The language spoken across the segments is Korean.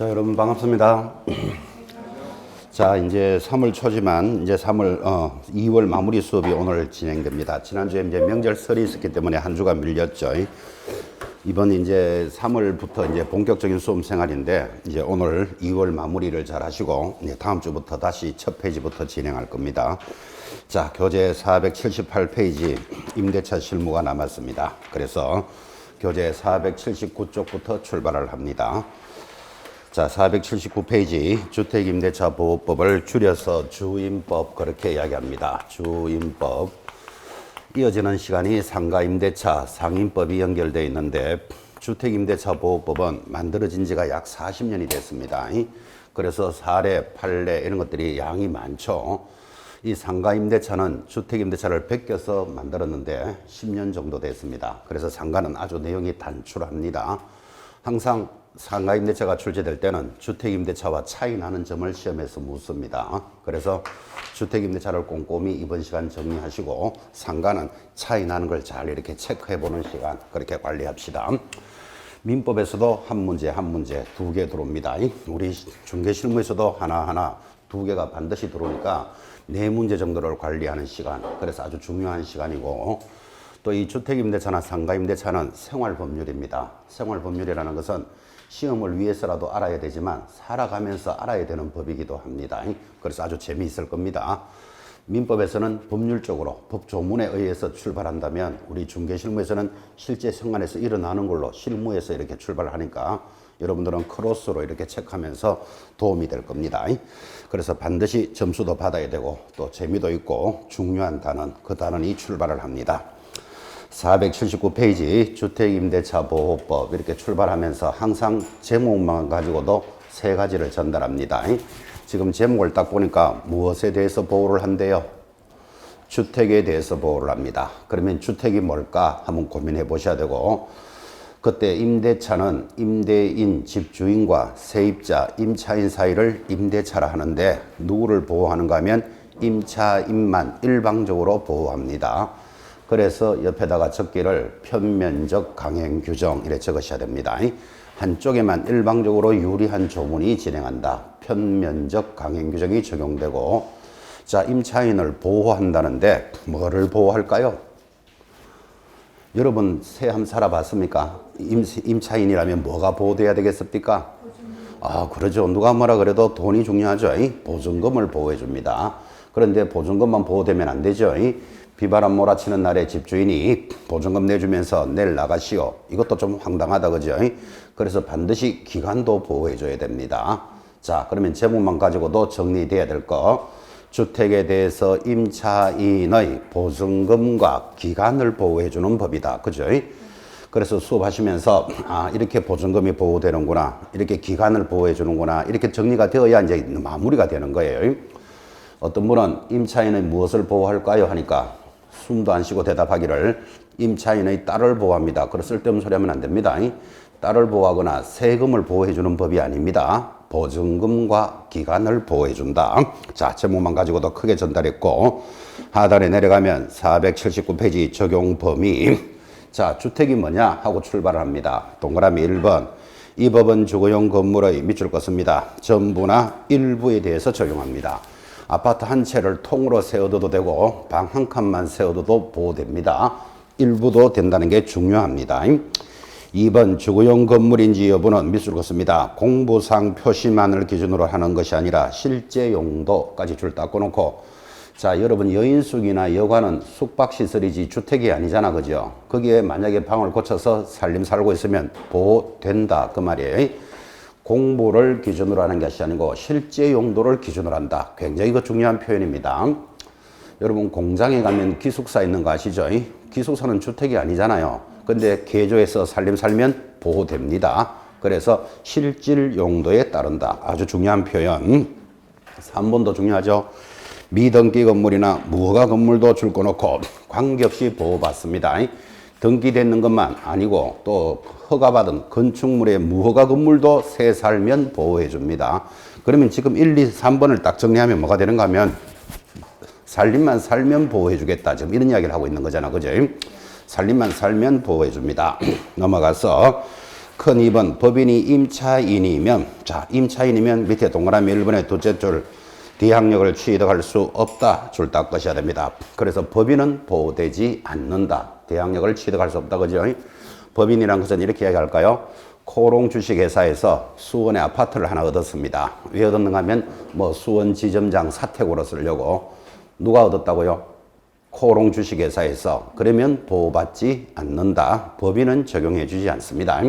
자, 여러분 반갑습니다. 자, 이제 3월 초지만 이제 2월 마무리 수업이 오늘 진행됩니다. 지난주에 이제 명절설이 있었기 때문에 한 주가 밀렸죠. 이번 이제 3월부터 이제 본격적인 수업 생활인데 이제 오늘 2월 마무리를 잘 하시고 이제 다음 주부터 다시 첫 페이지부터 진행할 겁니다. 자, 교재 478페이지 임대차 실무가 남았습니다. 그래서 교재 479쪽부터 출발을 합니다. 자, 479페이지 주택임대차보호법을 줄여서 주임법 그렇게 이야기합니다. 주임법. 이어지는 시간이 상가임대차 상임법이 연결되어 있는데 주택임대차보호법은 만들어진 지가 약 40년이 됐습니다. 그래서 사례, 판례 이런 것들이 양이 많죠. 이 상가임대차는 주택임대차를 베껴서 만들었는데 10년 정도 됐습니다. 그래서 상가는 아주 내용이 단출합니다. 항상 상가임대차가 출제될 때는 주택임대차와 차이 나는 점을 시험에서 묻습니다. 그래서 주택임대차를 꼼꼼히 이번 시간 정리하시고 상가는 차이 나는 걸 잘 이렇게 체크해 보는 시간 그렇게 관리합시다. 민법에서도 한 문제 두 개 들어옵니다. 우리 중개실무에서도 하나하나 두 개가 반드시 들어오니까 네 문제 정도를 관리하는 시간. 그래서 아주 중요한 시간이고 또 이 주택임대차나 상가임대차는 생활법률입니다. 생활법률이라는 것은 시험을 위해서라도 알아야 되지만 살아가면서 알아야 되는 법이기도 합니다. 그래서 아주 재미있을 겁니다. 민법에서는 법률적으로 법조문에 의해서 출발한다면 우리 중개실무에서는 실제 생활에서 일어나는 걸로 실무에서 이렇게 출발하니까 여러분들은 크로스로 이렇게 체크하면서 도움이 될 겁니다. 그래서 반드시 점수도 받아야 되고 또 재미도 있고 중요한 단원, 그 단원이 출발을 합니다. 479페이지 주택임대차보호법 이렇게 출발하면서 항상 제목만 가지고도 세 가지를 전달합니다. 지금 제목을 딱 보니까 무엇에 대해서 보호를 한대요? 주택에 대해서 보호를 합니다. 그러면 주택이 뭘까 한번 고민해 보셔야 되고 그때 임대차는 임대인, 집주인과 세입자, 임차인 사이를 임대차라 하는데 누구를 보호하는가 하면 임차인만 일방적으로 보호합니다. 그래서 옆에다가 적기를 편면적 강행 규정 이렇게 적으셔야 됩니다. 한쪽에만 일방적으로 유리한 조문이 진행한다. 편면적 강행 규정이 적용되고 자, 임차인을 보호한다는데 뭐를 보호할까요? 여러분 새 한번 살아봤습니까? 임차인이라면 뭐가 보호돼야 되겠습니까? 아, 그러죠. 누가 뭐라 그래도 돈이 중요하죠. 보증금을 보호해 줍니다. 그런데 보증금만 보호되면 안 되죠. 비바람 몰아치는 날에 집주인이 보증금 내주면서 내일 나가시오. 이것도 좀 황당하다, 그죠? 그래서 반드시 기간도 보호해 줘야 됩니다. 자, 그러면 제목만 가지고도 정리돼야 될 거. 주택에 대해서 임차인의 보증금과 기간을 보호해 주는 법이다. 그죠? 그래서 수업하시면서 아, 이렇게 보증금이 보호되는구나. 이렇게 기간을 보호해 주는구나. 이렇게 정리가 되어야 이제 마무리가 되는 거예요. 어떤 분은 임차인의 무엇을 보호할까요? 하니까 숨도 안 쉬고 대답하기를 임차인의 딸을 보호합니다. 그런 쓸데없는 소리 하면 안 됩니다. 딸을 보호하거나 세금을 보호해 주는 법이 아닙니다. 보증금과 기간을 보호해 준다. 자, 제목만 가지고도 크게 전달했고 하단에 내려가면 479페이지 적용 범위. 자, 주택이 뭐냐 하고 출발을 합니다. 동그라미 1번. 이 법은 주거용 건물의 밑줄 긋습니다. 전부나 일부에 대해서 적용합니다. 아파트 한 채를 통으로 세워둬도 되고 방 한 칸만 세워둬도 보호됩니다. 일부도 된다는 게 중요합니다. 2번 주거용 건물인지 여부는 밑줄 긋습니다. 공부상 표시만을 기준으로 하는 것이 아니라 실제 용도까지 줄 딱 꺼놓고 자, 여러분 여인숙이나 여관은 숙박시설이지 주택이 아니잖아, 그죠? 거기에 만약에 방을 고쳐서 살림 살고 있으면 보호된다 그 말이에요. 공부를 기준으로 하는 것이 아니고 실제 용도를 기준으로 한다. 굉장히 중요한 표현입니다. 여러분 공장에 가면 기숙사 있는 거 아시죠? 기숙사는 주택이 아니잖아요. 근데 개조해서 살림 살면 보호됩니다. 그래서 실질 용도에 따른다. 아주 중요한 표현. 3번도 중요하죠. 미등기 건물이나 무허가 건물도 줄 꺼놓고 관계없이 보호받습니다. 등기되는 것만 아니고 또 허가받은 건축물의 무허가 건물도 새 살면 보호해 줍니다. 그러면 지금 1, 2, 3번을 딱 정리하면 뭐가 되는가 하면 살림만 살면 보호해 주겠다. 지금 이런 이야기를 하고 있는 거잖아. 그죠? 살림만 살면 보호해 줍니다. 넘어가서 큰 2번 법인이 임차인이면 자 임차인이면 밑에 동그라미 1번의 둘째 줄 대항력을 취득할 수 없다 줄 닦으셔야 됩니다. 그래서 법인은 보호되지 않는다. 대항력을 취득할 수 없다. 그죠? 법인이란 것은 이렇게 이야기할까요? 코롱 주식회사에서 수원의 아파트를 하나 얻었습니다. 왜 얻었는가 하면 뭐 수원 지점장 사택으로 쓰려고. 누가 얻었다고요? 코롱 주식회사에서. 그러면 보호받지 않는다. 법인은 적용해 주지 않습니다.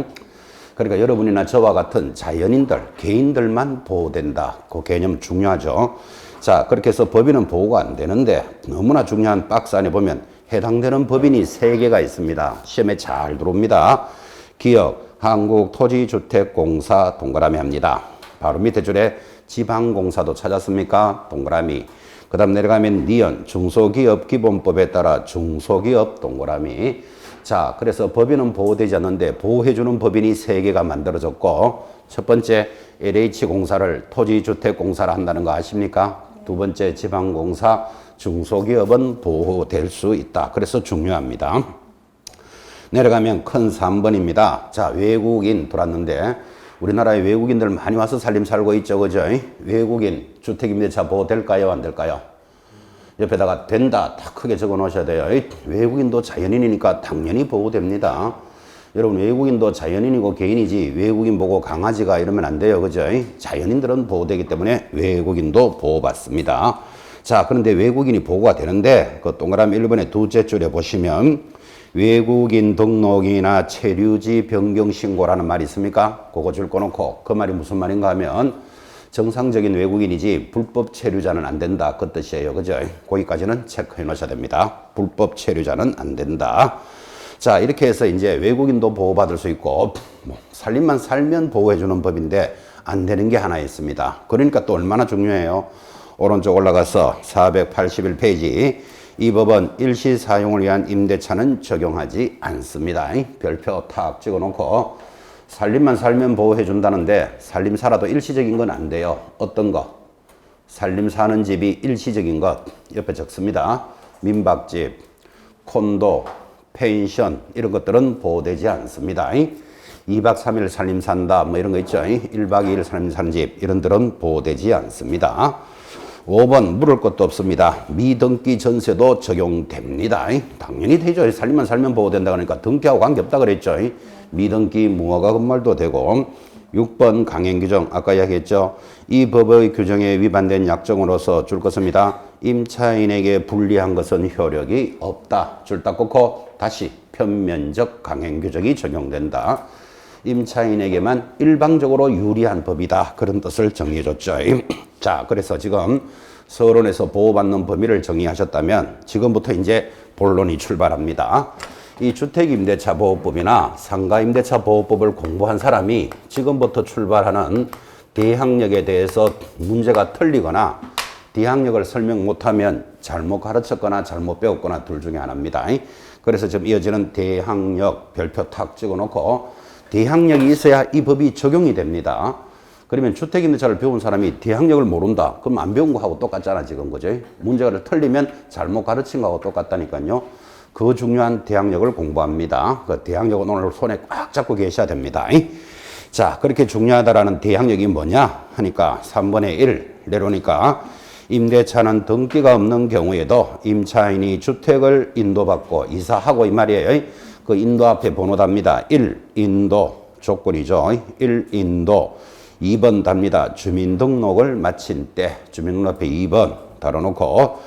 그러니까 여러분이나 저와 같은 자연인들, 개인들만 보호된다. 그 개념 중요하죠. 자, 그렇게 해서 법인은 보호가 안 되는데 너무나 중요한 박스 안에 보면 해당되는 법인이 3개가 있습니다. 시험에 잘 들어옵니다. 기억, 한국토지주택공사 동그라미 합니다. 바로 밑에 줄에 지방공사도 찾았습니까? 동그라미. 그 다음 내려가면 니은, 중소기업기본법에 따라 중소기업 동그라미. 자, 그래서 법인은 보호되지 않는데 보호해주는 법인이 3개가 만들어졌고 첫 번째 LH공사를 토지주택공사를 한다는 거 아십니까? 두 번째 지방공사, 중소기업은 보호될 수 있다. 그래서 중요합니다. 내려가면 큰 3번입니다. 자, 외국인 들어왔는데 우리나라에 외국인들 많이 와서 살림 살고 있죠. 그죠? 외국인 주택임대차 보호될까요? 안 될까요? 옆에다가 된다 딱 크게 적어 놓으셔야 돼요. 외국인도 자연인이니까 당연히 보호됩니다. 여러분 외국인도 자연인이고 개인이지 외국인 보고 강아지가 이러면 안 돼요. 그죠? 자연인들은 보호되기 때문에 외국인도 보호받습니다. 자, 그런데 외국인이 보호가 되는데 그 동그라미 1번의 둘째 줄에 보시면 외국인 등록이나 체류지 변경 신고라는 말이 있습니까? 그거 줄 꺼놓고 그 말이 무슨 말인가 하면 정상적인 외국인이지 불법 체류자는 안 된다. 그 뜻이에요. 그죠? 거기까지는 체크해 놓으셔야 됩니다. 불법 체류자는 안 된다. 자, 이렇게 해서 이제 외국인도 보호받을 수 있고 살림만 살면 보호해주는 법인데 안 되는 게 하나 있습니다. 그러니까 또 얼마나 중요해요. 오른쪽 올라가서 481페이지 이 법은 일시 사용을 위한 임대차는 적용하지 않습니다. 별표 탁 찍어놓고 살림만 살면 보호해 준다는데 살림 살아도 일시적인 건 안 돼요. 어떤 거? 살림 사는 집이 일시적인 것 옆에 적습니다. 민박집, 콘도, 펜션 이런 것들은 보호되지 않습니다. 2박 3일 살림 산다 뭐 이런 거 있죠. 1박 2일 살림 사는 집 이런 들은 보호되지 않습니다. 5번 물을 것도 없습니다. 미등기 전세도 적용됩니다. 당연히 되죠. 살림만 살면 보호된다 그러니까 등기하고 관계없다 그랬죠. 미등기 무허가 건물도 되고 6번 강행규정 아까 이야기했죠. 이 법의 규정에 위반된 약정으로서 줄 것입니다. 임차인에게 불리한 것은 효력이 없다. 줄 딱 긋고 다시 편면적 강행규정이 적용된다. 임차인에게만 일방적으로 유리한 법이다. 그런 뜻을 정리해줬죠. 자, 그래서 지금 서론에서 보호받는 범위를 정의하셨다면 지금부터 이제 본론이 출발합니다. 이 주택임대차 보호법이나 상가임대차 보호법을 공부한 사람이 지금부터 출발하는 대항력에 대해서 문제가 틀리거나 대항력을 설명 못하면 잘못 가르쳤거나 잘못 배웠거나 둘 중에 하나입니다. 그래서 지금 이어지는 대항력 별표 탁 찍어놓고 대항력이 있어야 이 법이 적용이 됩니다. 그러면 주택임대차를 배운 사람이 대항력을 모른다. 그럼 안 배운 거하고 똑같잖아 지금 그죠? 문제를 틀리면 잘못 가르친 거하고 똑같다니까요. 그 중요한 대항력을 공부합니다. 그 대항력은 오늘 손에 꽉 잡고 계셔야 됩니다. 자, 그렇게 중요하다라는 대항력이 뭐냐 하니까 3분의 1 내려오니까 임대차는 등기가 없는 경우에도 임차인이 주택을 인도받고 이사하고 이 말이에요. 그 인도 앞에 번호 답니다. 1. 인도 조건이죠. 1. 인도 2번 답니다. 주민등록을 마친 때 주민등록 앞에 2번 달아놓고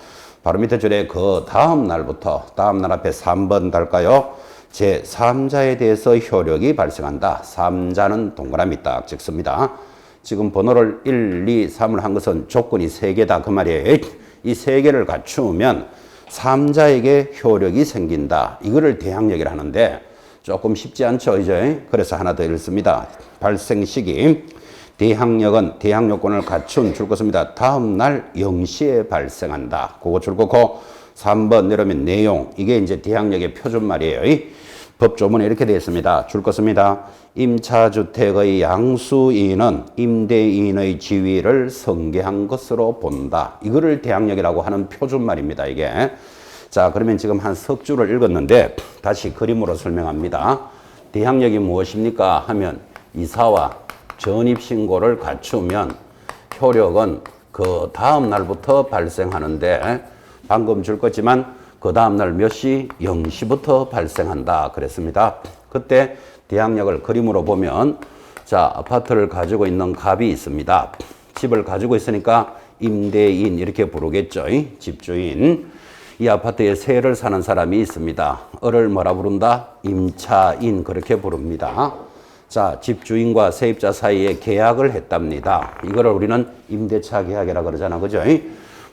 바로 밑에 줄에 그 다음 날부터 다음 날 앞에 3번 달까요? 제3자에 대해서 효력이 발생한다. 3자는 동그라미 딱 찍습니다. 지금 번호를 1, 2, 3을 한 것은 조건이 3개다 그 말이에요. 이 3개를 갖추면 3자에게 효력이 생긴다. 이거를 대항력이라 하는데 조금 쉽지 않죠. 이제 그래서 하나 더 읽습니다. 발생 시기 대항력은 대항력권을 갖춘 줄 것입니다. 다음 날 0시에 발생한다. 그거 줄 거고 3번 내려오면 내용 이게 이제 대항력의 표준말이에요. 법조문에 이렇게 되어 있습니다. 줄 것입니다. 임차주택의 양수인은 임대인의 지위를 성계한 것으로 본다. 이거를 대항력이라고 하는 표준말입니다. 이게. 자, 그러면 지금 한 석 줄을 읽었는데 다시 그림으로 설명합니다. 대항력이 무엇입니까? 하면 이사와 전입신고를 갖추면 효력은 그 다음 날부터 발생하는데 방금 줄 거지만 그 다음 날 몇 시? 0시부터 발생한다 그랬습니다. 그때 대항력을 그림으로 보면 자, 아파트를 가지고 있는 갑이 있습니다. 집을 가지고 있으니까 임대인 이렇게 부르겠죠. 집주인. 이 아파트에 세를 사는 사람이 있습니다. 을을 뭐라 부른다? 임차인 그렇게 부릅니다. 자, 집주인과 세입자 사이에 계약을 했답니다. 이거를 우리는 임대차 계약이라 그러잖아. 그죠?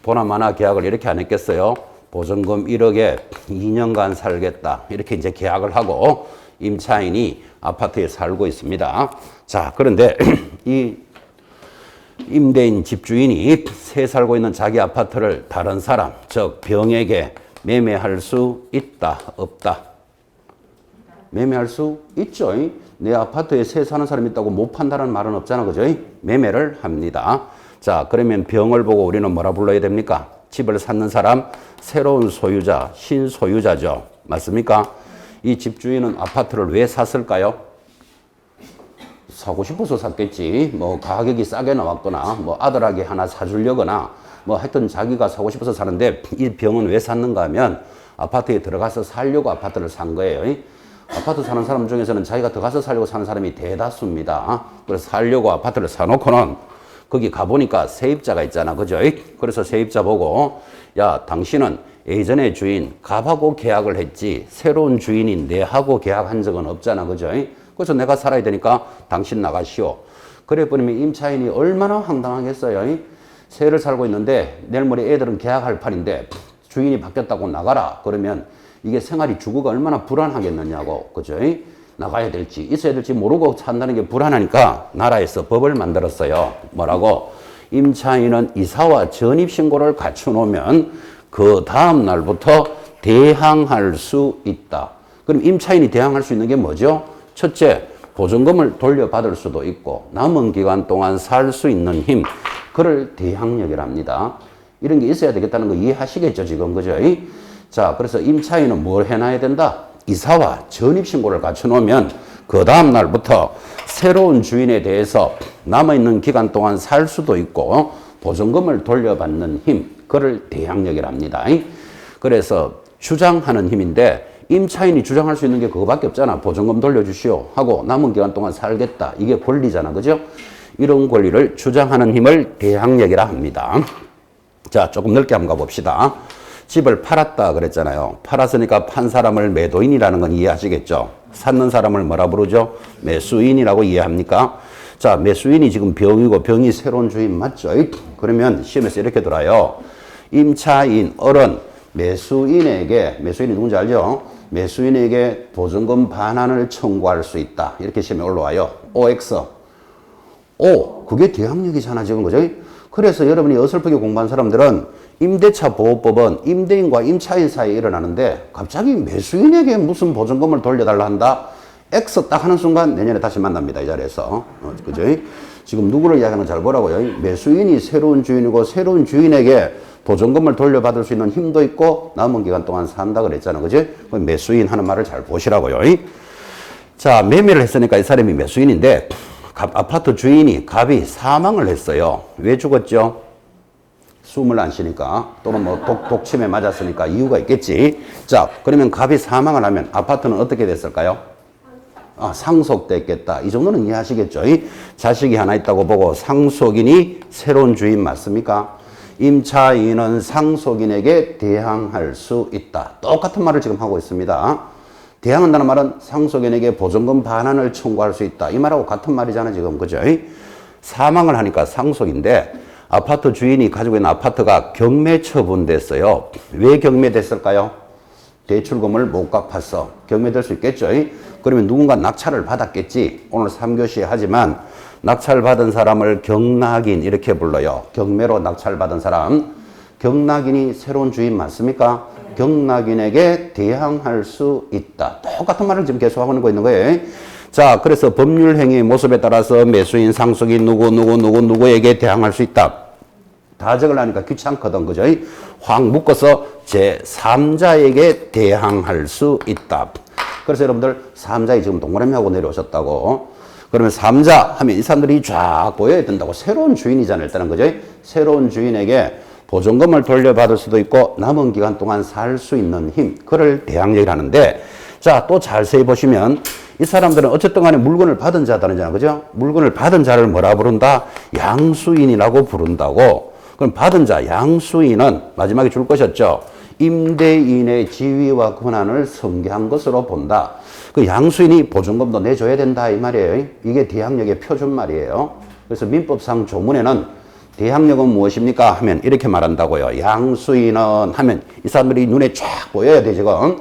보나마나 계약을 이렇게 안 했겠어요? 보증금 1억에 2년간 살겠다. 이렇게 이제 계약을 하고 임차인이 아파트에 살고 있습니다. 자, 그런데 이 임대인 집주인이 새 살고 있는 자기 아파트를 다른 사람, 즉 병에게 매매할 수 있다, 없다? 매매할 수 있죠. 내 아파트에 새 사는 사람이 있다고 못 판다는 말은 없잖아. 그죠? 매매를 합니다. 자, 그러면 병을 보고 우리는 뭐라 불러야 됩니까? 집을 샀는 사람, 새로운 소유자, 신소유자죠. 맞습니까? 이 집주인은 아파트를 왜 샀을까요? 사고 싶어서 샀겠지. 뭐 가격이 싸게 나왔거나 뭐 아들에게 하나 사주려거나 뭐 하여튼 자기가 사고 싶어서 사는데 이 병은 왜 샀는가 하면 아파트에 들어가서 살려고 아파트를 산 거예요. 아파트 사는 사람 중에서는 자기가 들어가서 살려고 사는 사람이 대다수입니다. 그래서 살려고 아파트를 사놓고는 거기 가보니까 세입자가 있잖아. 그죠? 그래서 세입자 보고 야, 당신은 예전에 주인 갑하고 계약을 했지 새로운 주인인 내하고 계약한 적은 없잖아. 그죠? 그래서 내가 살아야 되니까 당신 나가시오. 그래 버리면 임차인이 얼마나 황당하겠어요. 새를 살고 있는데 내일 모레 애들은 계약할 판인데 주인이 바뀌었다고 나가라. 그러면 이게 생활이 주거가 얼마나 불안하겠느냐고. 그죠? 나가야 될지 있어야 될지 모르고 산다는 게 불안하니까 나라에서 법을 만들었어요. 뭐라고? 임차인은 이사와 전입신고를 갖춰놓으면 그 다음 날부터 대항할 수 있다. 그럼 임차인이 대항할 수 있는 게 뭐죠? 첫째, 보증금을 돌려받을 수도 있고 남은 기간 동안 살 수 있는 힘, 그를 대항력이랍니다. 이런 게 있어야 되겠다는 거 이해하시겠죠 지금. 그죠? 자, 그래서 임차인은 뭘 해놔야 된다? 이사와 전입신고를 갖춰놓으면 그 다음 날부터 새로운 주인에 대해서 남아있는 기간 동안 살 수도 있고 보증금을 돌려받는 힘, 그를 대항력이랍니다. 그래서 주장하는 힘인데 임차인이 주장할 수 있는 게 그거밖에 없잖아. 보증금 돌려주시오 하고 남은 기간 동안 살겠다. 이게 권리잖아. 그죠? 이런 권리를 주장하는 힘을 대항력이라 합니다. 자, 조금 넓게 한번 가봅시다. 집을 팔았다 그랬잖아요. 팔았으니까 판 사람을 매도인이라는 건 이해하시겠죠? 샀는 사람을 뭐라 부르죠? 매수인이라고 이해합니까? 자, 매수인이 지금 병이고 병이 새로운 주인 맞죠? 그러면 시험에서 이렇게 들어요. 임차인, 을은 매수인이 누군지 알죠? 매수인에게 보증금 반환을 청구할 수 있다. 이렇게 시험에 올라와요. OX. O, 그게 대항력이잖아 지금. 그죠? 그래서 여러분이 어설프게 공부한 사람들은 임대차 보호법은 임대인과 임차인 사이에 일어나는데 갑자기 매수인에게 무슨 보증금을 돌려달라 한다? X 딱 하는 순간 내년에 다시 만납니다. 이 자리에서. 그죠? 지금 누구를 이야기하는 잘 보라고요. 매수인이 새로운 주인이고 새로운 주인에게 보증금을 돌려받을 수 있는 힘도 있고 남은 기간 동안 산다 그랬잖아. 그지? 매수인 하는 말을 잘 보시라고요. 자, 매매를 했으니까 이 사람이 매수인인데 아파트 주인이 갑이 사망을 했어요. 왜 죽었죠? 숨을 안 쉬니까 또는 뭐 독침에 맞았으니까 이유가 있겠지. 자, 그러면 갑이 사망을 하면 아파트는 어떻게 됐을까요? 상속됐겠다. 이 정도는 이해하시겠죠? 자식이 하나 있다고 보고 상속인이 새로운 주인 맞습니까? 임차인은 상속인에게 대항할 수 있다. 똑같은 말을 지금 하고 있습니다. 대항한다는 말은 상속인에게 보증금 반환을 청구할 수 있다. 이 말하고 같은 말이잖아 지금. 그죠? 사망을 하니까 상속인데 아파트 주인이 가지고 있는 아파트가 경매 처분됐어요. 왜 경매됐을까요? 대출금을 못 갚았어. 경매될 수 있겠죠? 그러면 누군가 낙찰을 받았겠지. 오늘 3교시 하지만 낙찰 받은 사람을 경락인 이렇게 불러요. 경매로 낙찰 받은 사람. 경락인이 새로운 주인 맞습니까? 경락인에게 대항할 수 있다. 똑같은 말을 지금 계속하고 있는 거예요. 자, 그래서 법률 행위의 모습에 따라서 매수인, 상속인 누구에게 대항할 수 있다. 다 적으려니까 귀찮거든. 그죠? 확 묶어서 제3자에게 대항할 수 있다. 그래서 여러분들 삼자에 지금 동그라미하고 내려오셨다고. 그러면 삼자 하면 이 사람들이 쫙 보여야 된다고. 새로운 주인이잖아요. 일단은 그죠? 새로운 주인에게 보증금을 돌려받을 수도 있고 남은 기간 동안 살 수 있는 힘. 그걸 대항력이라 하는데, 자, 또 자세히 보시면 이 사람들은 어쨌든 간에 물건을 받은 자다잖아요. 그죠? 물건을 받은 자를 뭐라 부른다? 양수인이라고 부른다고. 그럼 받은 자, 양수인은 마지막에 줄 것이었죠. 임대인의 지위와 권한을 승계한 것으로 본다. 그 양수인이 보증금도 내줘야 된다 이 말이에요. 이게 대항력의 표준 말이에요. 그래서 민법상 조문에는 대항력은 무엇입니까? 하면 이렇게 말한다고요. 양수인은 하면 이 사람들이 눈에 쫙 보여야 돼 지금.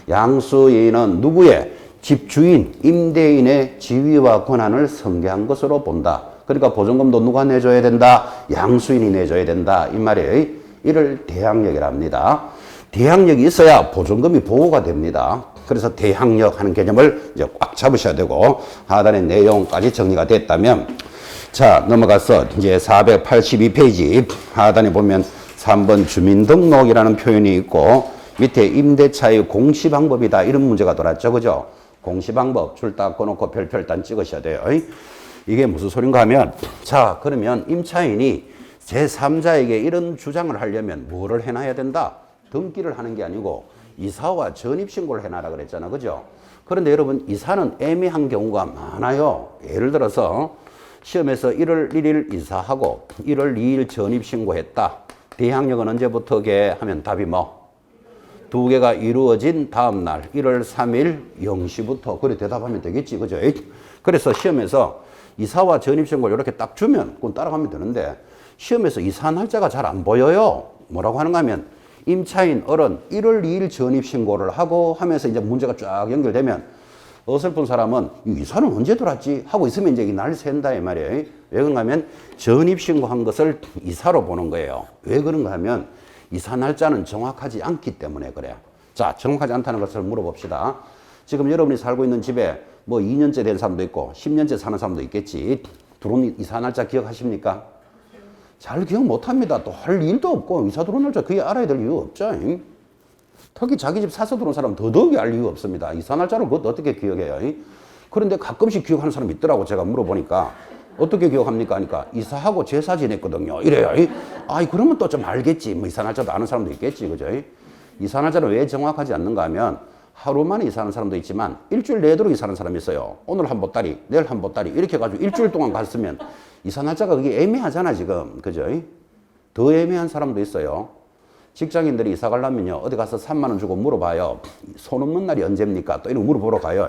양수인은 누구의? 집주인, 임대인의 지위와 권한을 승계한 것으로 본다. 그러니까 보증금도 누가 내줘야 된다? 양수인이 내줘야 된다 이 말이에요. 이를 대항력이라 합니다. 대항력이 있어야 보증금이 보호가 됩니다. 그래서 대항력 하는 개념을 이제 꽉 잡으셔야 되고, 하단의 내용까지 정리가 됐다면, 자, 넘어가서 이제 482페이지 하단에 보면 3번 주민등록이라는 표현이 있고, 밑에 임대차의 공시방법이다 이런 문제가 돌았죠. 그죠? 공시방법 줄 딱 꺼놓고 별표 단 찍으셔야 돼요. 이게 무슨 소린가 하면, 자, 그러면 임차인이 제3자에게 이런 주장을 하려면 뭐를 해놔야 된다? 등기를 하는 게 아니고 이사와 전입신고를 해놔라 그랬잖아. 그죠? 그런데 여러분, 이사는 애매한 경우가 많아요. 예를 들어서 시험에서 1월 1일 이사하고 1월 2일 전입신고했다. 대항력은 언제부터게 하면 답이 뭐? 두 개가 이루어진 다음 날 1월 3일 0시부터 그래 대답하면 되겠지. 그죠? 그래서 시험에서 이사와 전입신고를 이렇게 딱 주면 그건 따라가면 되는데, 시험에서 이사 날짜가 잘 안 보여요. 뭐라고 하는가 하면 임차인 어른 1월 2일 전입신고를 하고 하면서 이제 문제가 쫙 연결되면 어설픈 사람은 이사는 언제 들어왔지? 하고 있으면 이제 날 샌다 이 말이에요. 왜 그런가 하면 전입신고한 것을 이사로 보는 거예요. 왜 그런가 하면 이사 날짜는 정확하지 않기 때문에 그래요. 자, 정확하지 않다는 것을 물어봅시다. 지금 여러분이 살고 있는 집에 뭐 2년째 된 사람도 있고 10년째 사는 사람도 있겠지. 들어온 이사 날짜 기억하십니까? 잘 기억 못합니다. 또 할 일도 없고 이사 들어온 날짜 그게 알아야 될 이유 없죠. 특히 자기 집 사서 들어온 사람은 더더욱이 알 이유 없습니다. 이사 날짜를 그것도 어떻게 기억해요? 그런데 가끔씩 기억하는 사람이 있더라고. 제가 물어보니까 어떻게 기억합니까? 하니까 이사하고 제사 지냈거든요. 이래요. 아이 그러면 또 좀 알겠지. 뭐 이사 날짜도 아는 사람도 있겠지. 그죠? 이사 날짜는 왜 정확하지 않는가 하면 하루 만에 이사하는 사람도 있지만 일주일 내도록 이사하는 사람이 있어요. 오늘 한 보따리, 내일 한 보따리 이렇게 해가지고 일주일 동안 갔으면 이사 날짜가 그게 애매하잖아 지금. 그죠? 더 애매한 사람도 있어요. 직장인들이 이사 가려면요 어디 가서 3만 원 주고 물어봐요. 손 없는 날이 언제입니까? 또 이런 거 물어보러 가요.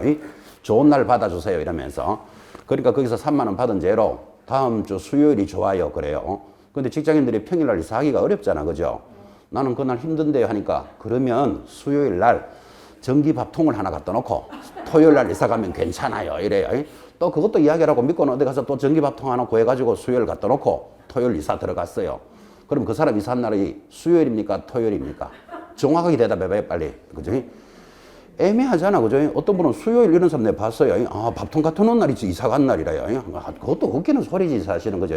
좋은 날 받아주세요 이러면서. 그러니까 거기서 3만 원 받은 죄로 다음 주 수요일이 좋아요 그래요. 근데 직장인들이 평일날 이사하기가 어렵잖아. 그죠? 나는 그날 힘든데요 하니까 그러면 수요일 날 전기밥통을 하나 갖다 놓고 토요일 날 이사 가면 괜찮아요 이래요. 또 그것도 이야기라고 믿고는 어디 가서 또 전기밥통 하나 구해가지고 수요일 갖다 놓고 토요일 이사 들어갔어요. 그럼 그 사람 이사한 날이 수요일입니까? 토요일입니까? 정확하게 대답해봐요 빨리. 그죠? 애매하잖아. 그죠? 어떤 분은 수요일 이런 사람 내가 봤어요. 아, 밥통 갖다 놓은 날이 이사 간 날이라요. 아, 그것도 웃기는 소리지 사실은. 그죠?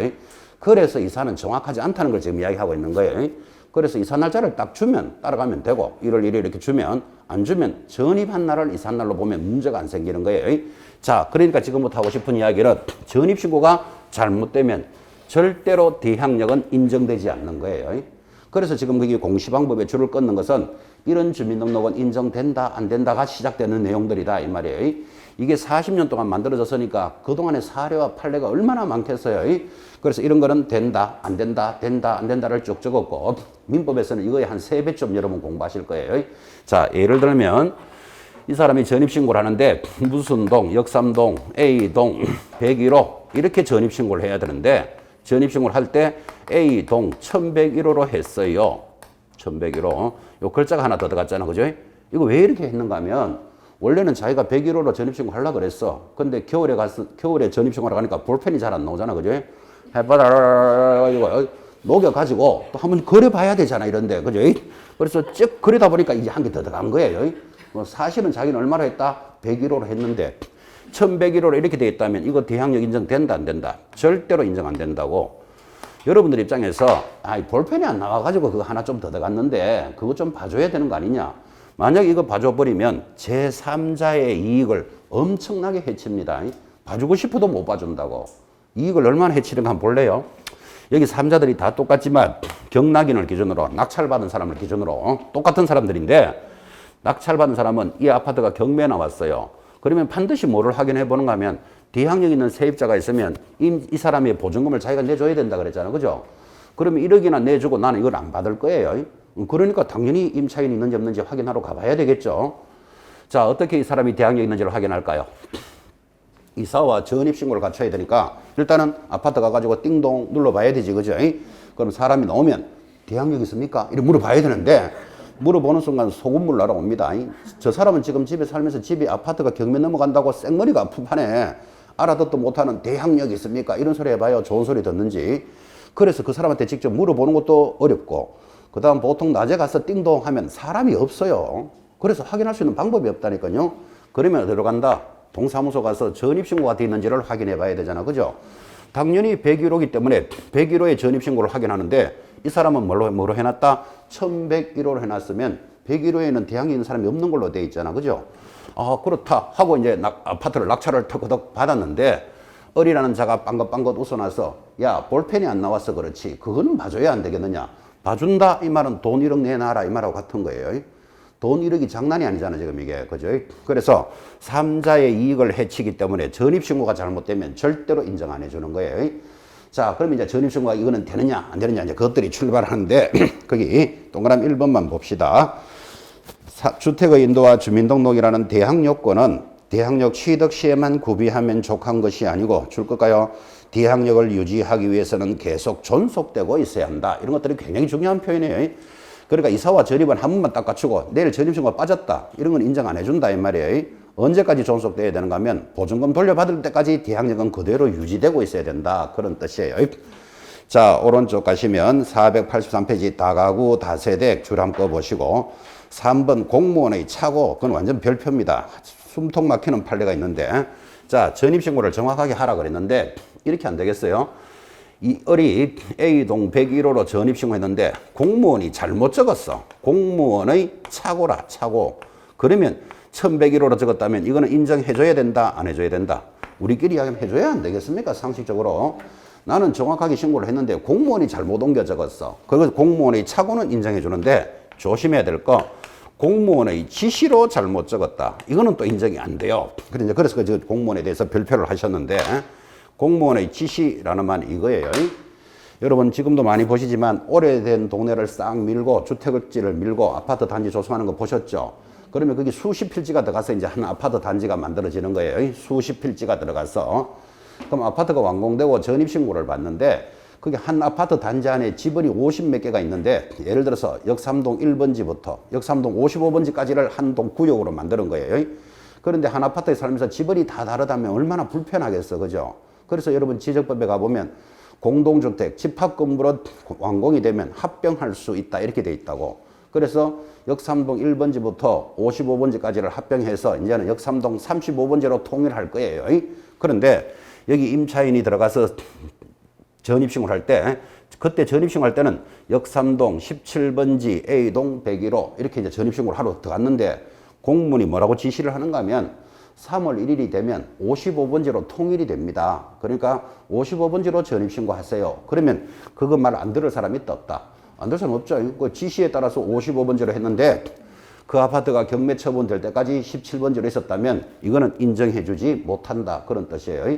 그래서 이사는 정확하지 않다는 걸 지금 이야기하고 있는 거예요. 그래서 이사 날짜를 딱 주면 따라가면 되고 1월 1일 이렇게 주면, 안 주면 전입한 날을 이사한 날로 보면 문제가 안 생기는 거예요. 자, 그러니까 지금부터 하고 싶은 이야기는 전입신고가 잘못되면 절대로 대항력은 인정되지 않는 거예요. 그래서 지금 거기 공시방법에 줄을 끊는 것은 이런 주민등록은 인정된다 안 된다가 시작되는 내용들이다 이 말이에요. 이게 40년 동안 만들어졌으니까 그동안의 사례와 판례가 얼마나 많겠어요. 그래서 이런 거는 된다 안 된다 된다 안 된다를 쭉 적었고, 민법에서는 이거에 한 3배쯤 여러분 공부하실 거예요. 자, 예를 들면 이 사람이 전입신고를 하는데 무슨 동, 역삼동, A동, 101호 이렇게 전입신고를 해야 되는데, 전입신고를 할 때 A동 1101호로 했어요. 1101호. 요 글자가 하나 더 들어갔잖아. 그죠? 이거 왜 이렇게 했는가 하면 원래는 자기가 101호로 전입신고 하려고 그랬어. 근데 겨울에 전입신고를 하니까 볼펜이 잘 안 나오잖아. 그죠? 해봐라. 녹여가지고 또 한번 그려봐야 되잖아. 이런데. 그죠? 그래서 쭉 그리다 보니까 이제 한 개 더 들어간 거예요. 뭐 사실은 자기는 얼마나 했다? 101호로 했는데 1101호로 이렇게 되어 있다면 이거 대항력 인정된다 안 된다? 절대로 인정 안 된다고. 여러분들 입장에서 볼펜이 안 나와가지고 그거 하나 좀 더 들어갔는데 그거 좀 봐줘야 되는 거 아니냐? 만약 이거 봐줘버리면 제3자의 이익을 엄청나게 해칩니다. 봐주고 싶어도 못 봐준다고. 이익을 얼마나 해치는가 한번 볼래요? 여기 3자들이 다 똑같지만 경락인을 기준으로 낙찰받은 사람을 기준으로 똑같은 사람들인데 낙찰받은 사람은 이 아파트가 경매에 나왔어요. 그러면 반드시 뭐를 확인해 보는가 하면 대항력 있는 세입자가 있으면 이 사람의 보증금을 자기가 내줘야 된다 그랬잖아. 그죠? 그러면 1억이나 내주고 나는 이걸 안 받을 거예요. 그러니까 당연히 임차인이 있는지 없는지 확인하러 가봐야 되겠죠. 자, 어떻게 이 사람이 대항력 있는지를 확인할까요? 이사와 전입신고를 갖춰야 되니까 일단은 아파트 가가지고 띵동 눌러봐야 되지. 그죠? 그럼 사람이 나오면 대항력 있습니까? 이렇게 물어봐야 되는데 물어보는 순간 소금물 날아옵니다. 저 사람은 지금 집에 살면서 집이 아파트가 경매 넘어간다고 생머리가 아픈 판에 알아듣도 못하는 대항력이 있습니까? 이런 소리 해봐요. 좋은 소리 듣는지. 그래서 그 사람한테 직접 물어보는 것도 어렵고 그 다음 보통 낮에 가서 띵동 하면 사람이 없어요. 그래서 확인할 수 있는 방법이 없다니까요. 그러면 어디로 간다? 동사무소 가서 전입신고가 되어 있는지를 확인해 봐야 되잖아. 그죠? 당연히 101호기 때문에 101호의 전입신고를 확인하는데 이 사람은 뭐로 해놨다? 1101호로 해놨으면 101호에는 대항이 있는 사람이 없는 걸로 돼 있잖아. 그죠? 아, 그렇다 하고 이제 아파트를 낙찰을 터거덕 받았는데 어리라는 자가 빵긋빵긋 웃어나서 야, 볼펜이 안 나와서 그렇지. 그거는 봐줘야 안 되겠느냐. 봐준다 이 말은 돈 1억 내놔라 이 말하고 같은 거예요. 돈 1억이 장난이 아니잖아 지금 이게. 그죠? 그래서 3자의 이익을 해치기 때문에 전입신고가 잘못되면 절대로 인정 안 해주는 거예요. 자, 그럼 이제 전입신고가 이거는 되느냐 안 되느냐 이제 그것들이 출발하는데 거기 동그라미 1번만 봅시다. 주택의 인도와 주민등록이라는 대항력권은 대항력 취득 시에만 구비하면 족한 것이 아니고 줄 걸까요? 대항력을 유지하기 위해서는 계속 존속되고 있어야 한다. 이런 것들이 굉장히 중요한 표현이에요. 그러니까 이사와 전입은 한 번만 딱 갖추고 내일 전입신고가 빠졌다. 이런 건 인정 안 해준다 이 말이에요. 언제까지 존속돼야 되는가 하면 보증금 돌려받을 때까지 대항력은 그대로 유지되고 있어야 된다. 그런 뜻이에요. 자, 오른쪽 가시면 483페이지 다가구 다세대 줄 한번 꺼보시고 3번 공무원의 착오. 그건 완전 별표입니다. 숨통 막히는 판례가 있는데 자, 전입신고를 정확하게 하라 그랬는데 이렇게 안 되겠어요. 이 을이 A동 101호로 전입신고했는데 공무원이 잘못 적었어. 공무원의 착오라, 착오. 그러면 1101호로 적었다면 이거는 인정해줘야 된다, 안 해줘야 된다? 우리끼리 이야기하면 해줘야 안 되겠습니까? 상식적으로. 나는 정확하게 신고를 했는데 공무원이 잘못 옮겨 적었어. 그래서 공무원의 착오는 인정해주는데 조심해야 될 거 공무원의 지시로 잘못 적었다. 이거는 또 인정이 안 돼요. 그래서 그 공무원에 대해서 별표를 하셨는데 공무원의 지시라는 말 이거예요. 여러분 지금도 많이 보시지만 오래된 동네를 싹 밀고 주택지를 밀고 아파트 단지 조성하는 거 보셨죠? 그러면 거기 수십 필지가 들어가서 이제 한 아파트 단지가 만들어지는 거예요. 수십 필지가 들어가서. 그럼 아파트가 완공되고 전입신고를 받는데 그게 한 아파트 단지 안에 지번이 50몇 개가 있는데 예를 들어서 역삼동 1번지부터 역삼동 55번지까지를 한 동 구역으로 만드는 거예요. 그런데 한 아파트에 살면서 지번이 다 다르다면 얼마나 불편하겠어. 그죠? 그래서 여러분 지적법에 가보면 공동주택 집합건물은 완공이 되면 합병할 수 있다 이렇게 돼 있다고. 그래서 역삼동 1번지부터 55번지까지를 합병해서 이제는 역삼동 35번지로 통일할 거예요. 그런데 여기 임차인이 들어가서 전입신고를 할 때 그때 전입신고할 때는 역삼동 17번지 A동 101호 이렇게 이제 전입신고를 하러 들어갔는데 공무원이 뭐라고 지시를 하는가 하면 3월 1일이 되면 55번지로 통일이 됩니다. 그러니까 55번지로 전입신고하세요. 그러면 그거 말 안 들을 사람이 있다 없다? 안 들을 사람 없죠. 그 지시에 따라서 55번지로 했는데 그 아파트가 경매 처분될 때까지 17번지로 있었다면 이거는 인정해주지 못한다. 그런 뜻이에요.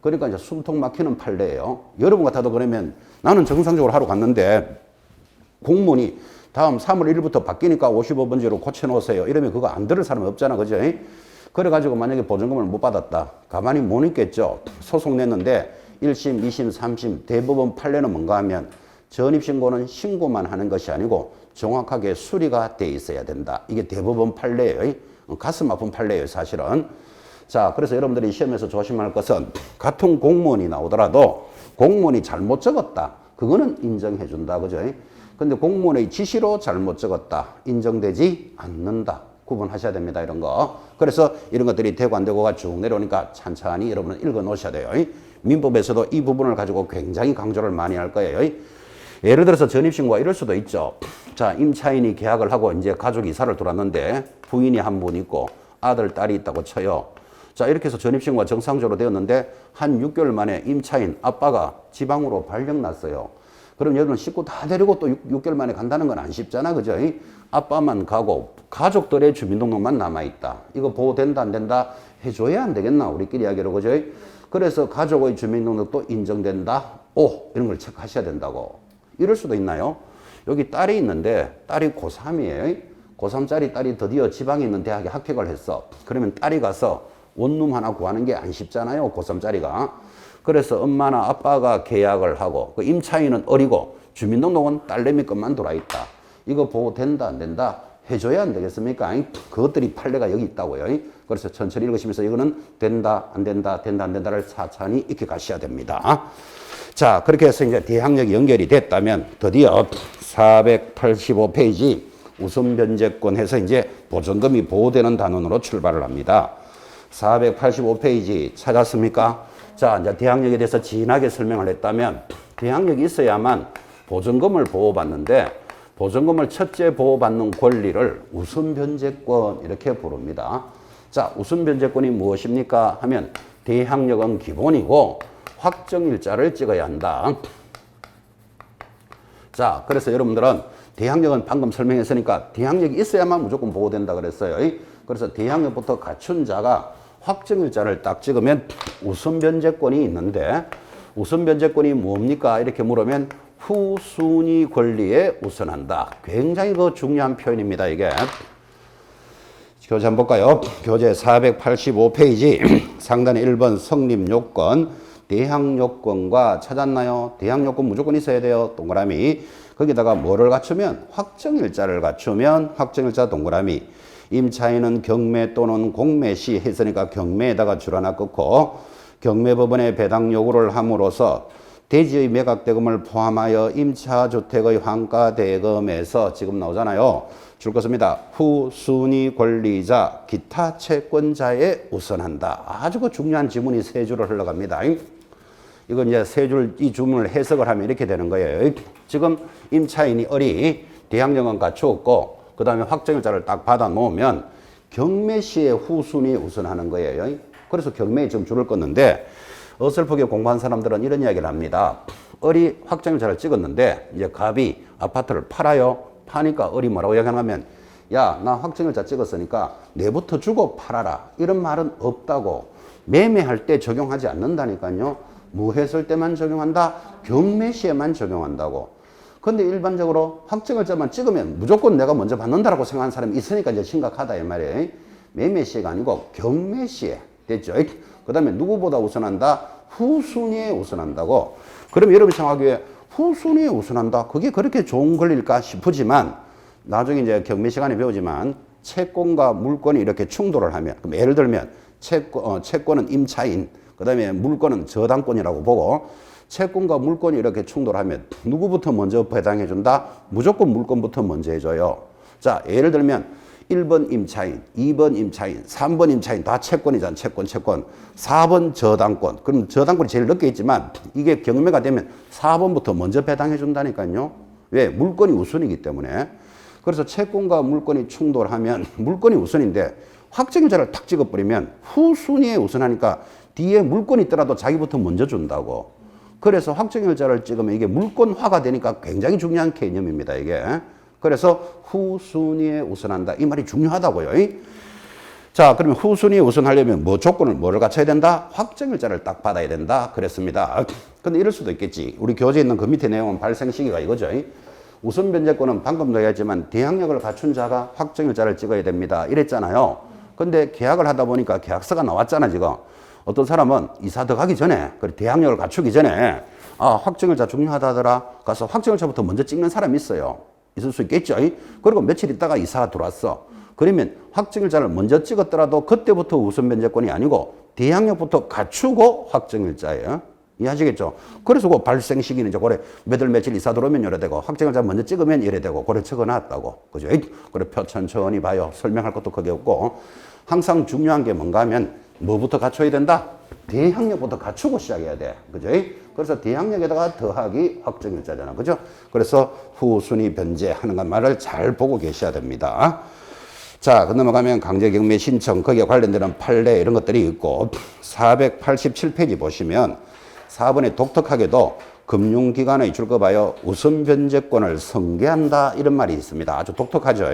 그러니까 이제 숨통 막히는 판례예요. 여러분 같아도 그러면 나는 정상적으로 하러 갔는데 공무원이 다음 3월 1일부터 바뀌니까 55번지로 고쳐놓으세요. 이러면 그거 안 들을 사람이 없잖아. 그죠? 그래가지고 만약에 보증금을 못 받았다. 가만히 못 있겠죠. 소송 냈는데 1심, 2심, 3심 대법원 판례는 뭔가 하면 전입신고는 신고만 하는 것이 아니고 정확하게 수리가 돼 있어야 된다. 이게 대법원 판례예요. 가슴 아픈 판례예요, 사실은. 자, 그래서 여러분들이 시험에서 조심할 것은 같은 공무원이 나오더라도 공무원이 잘못 적었다. 그거는 인정해 준다. 그죠? 근데 공무원의 지시로 잘못 적었다. 인정되지 않는다. 구분하셔야 됩니다. 이런 거. 그래서 이런 것들이 되고 안 되고가 쭉 내려오니까 찬찬히 여러분은 읽어 놓으셔야 돼요. 민법에서도 이 부분을 가지고 굉장히 강조를 많이 할 거예요. 예를 들어서 전입신고가 이럴 수도 있죠. 자, 임차인이 계약을 하고 이제 가족이 이사를 들어왔는데 부인이 한 분 있고 아들, 딸이 있다고 쳐요. 자, 이렇게 해서 전입신고가 정상적으로 되었는데 한 6개월 만에 임차인 아빠가 지방으로 발령 났어요. 그럼 여러분 식구 다 데리고 또 6개월 만에 간다는 건 안 쉽잖아. 그죠? 아빠만 가고 가족들의 주민등록만 남아있다. 이거 보호된다 안 된다? 해줘야 안 되겠나? 우리끼리 이야기로. 그죠? 그래서 가족의 주민등록도 인정된다. 오, 이런 걸 체크하셔야 된다고. 이럴 수도 있나요? 여기 딸이 있는데 딸이 고3이에요. 고3짜리 딸이 드디어 지방에 있는 대학에 합격을 했어. 그러면 딸이 가서 원룸 하나 구하는 게 안 쉽잖아요. 고3짜리가. 그래서 엄마나 아빠가 계약을 하고 그 임차인은 어리고 주민등록은 딸내미 것만 들어있다. 이거 보호된다 안 된다? 해줘야 안 되겠습니까? 그것들이 판례가 여기 있다고요. 그래서 천천히 읽으시면서 이거는 된다 안 된다 된다 안 된다를 차차히 익혀 가셔야 됩니다. 자, 그렇게 해서 이제 대항력이 연결이 됐다면 드디어 485페이지 우선 변제권 해서 이제 보전금이 보호되는 단원으로 출발을 합니다. 485페이지 찾았습니까? 자, 이제 대항력에 대해서 진하게 설명을 했다면 대항력이 있어야만 보전금을 보호받는데 보전금을 첫째 보호받는 권리를 우선 변제권 이렇게 부릅니다. 자, 우선 변제권이 무엇입니까? 하면 대항력은 기본이고 확정일자를 찍어야 한다. 자, 그래서 여러분들은 대항력은 방금 설명했으니까 대항력이 있어야만 무조건 보호된다 그랬어요. 그래서 대항력부터 갖춘 자가 확정일자를 딱 찍으면 우선 변제권이 있는데 우선 변제권이 뭡니까? 이렇게 물으면 후순위 권리에 우선한다. 굉장히 중요한 표현입니다. 이게. 교재 한번 볼까요? 교재 485페이지 상단에 1번 성립요건 대항요건과 찾았나요? 대항요건 무조건 있어야 돼요. 동그라미. 거기다가 뭐를 갖추면 확정일자를 갖추면 확정일자 동그라미. 임차인은 경매 또는 공매 시 했으니까 경매에다가 줄 하나 끊고 경매법원에 배당 요구를 함으로써 대지의 매각대금을 포함하여 임차주택의 환가대금에서 지금 나오잖아요. 줄 것입니다. 후순위 권리자 기타 채권자에 우선한다. 아주 중요한 지문이 세 줄을 흘러갑니다. 이건 이제 세 줄 이 주문을 해석을 하면 이렇게 되는 거예요. 지금 임차인이 대항력은 갖추었고 그 다음에 확정일자를 딱 받아 놓으면 경매 시에 후순위에 우선하는 거예요. 그래서 경매에 지금 줄을 껐는데 어설프게 공부한 사람들은 이런 이야기를 합니다. 을이 확정일자를 찍었는데 이제 갑이 아파트를 팔아요. 파니까 을이 뭐라고 이야기하냐면 야, 나 확정일자 찍었으니까 내부터 주고 팔아라. 이런 말은 없다고. 매매할 때 적용하지 않는다니까요. 뭐 했을 때만 적용한다? 경매 시에만 적용한다고. 근데 일반적으로 확정일자만 찍으면 무조건 내가 먼저 받는다라고 생각하는 사람이 있으니까 이제 심각하다 이 말이에요. 매매 시에가 아니고 경매 시에. 됐죠? 그 다음에 누구보다 우선한다? 후순위에 우선한다고. 그럼 여러분이 생각하기에 후순위에 우선한다? 그게 그렇게 좋은 권리일까 싶으지만 나중에 이제 경매 시간에 배우지만 채권과 물권이 이렇게 충돌을 하면 그럼 예를 들면 채권은 임차인 그 다음에 물권은 저당권이라고 보고 채권과 물권이 이렇게 충돌하면 누구부터 먼저 배당해 준다? 무조건 물권부터 먼저 해줘요. 자, 예를 들면 1번 임차인, 2번 임차인, 3번 임차인 다 채권이잖아. 채권. 4번 저당권. 그럼 저당권이 제일 늦게 있지만 이게 경매가 되면 4번부터 먼저 배당해 준다니까요. 왜? 물권이 우선이기 때문에. 그래서 채권과 물권이 충돌하면 물권이 우선인데 확정일자를 탁 찍어버리면 후순위에 우선하니까 뒤에 물권이 있더라도 자기부터 먼저 준다고. 그래서 확정일자를 찍으면 이게 물권화가 되니까 굉장히 중요한 개념입니다. 이게. 그래서 후순위에 우선한다. 이 말이 중요하다고요. 자, 그러면 후순위에 우선하려면 뭐를 갖춰야 된다? 확정일자를 딱 받아야 된다. 그랬습니다. 근데 이럴 수도 있겠지. 우리 교재에 있는 그 밑에 내용은 발생 시기가 이거죠. 우선 변제권은 방금도 얘기했지만 대항력을 갖춘 자가 확정일자를 찍어야 됩니다. 이랬잖아요. 근데 계약을 하다 보니까 계약서가 나왔잖아, 지금. 어떤 사람은 이사 들어가기 전에, 대항력을 갖추기 전에, 확정일자 중요하다더라. 가서 확정일자부터 먼저 찍는 사람이 있어요. 있을 수 있겠죠. 그리고 며칠 있다가 이사가 들어왔어. 그러면 확정일자를 먼저 찍었더라도 그때부터 우선 변제권이 아니고 대항력부터 갖추고 확정일자예요. 이해하시겠죠? 그래서 그 발생 시기는 이제 고래 며칠 이사 들어오면 이래 되고 확정일자 먼저 찍으면 이래 되고 고래 적어놨다고. 그죠? 그래 표 천천히 봐요. 설명할 것도 크게 없고. 항상 중요한 게 뭔가 하면 뭐부터 갖춰야 된다? 대항력부터 갖추고 시작해야 돼. 그죠? 그래서 대항력에다가 더하기 확정일자잖아. 그죠? 그래서 후순위 변제하는 것 말을 잘 보고 계셔야 됩니다. 자, 그 넘어가면 강제경매 신청, 거기에 관련되는 판례 이런 것들이 있고, 487페이지 보시면 4번에 독특하게도 금융기관의 줄 거 봐요. 우선 변제권을 승계한다. 이런 말이 있습니다. 아주 독특하죠.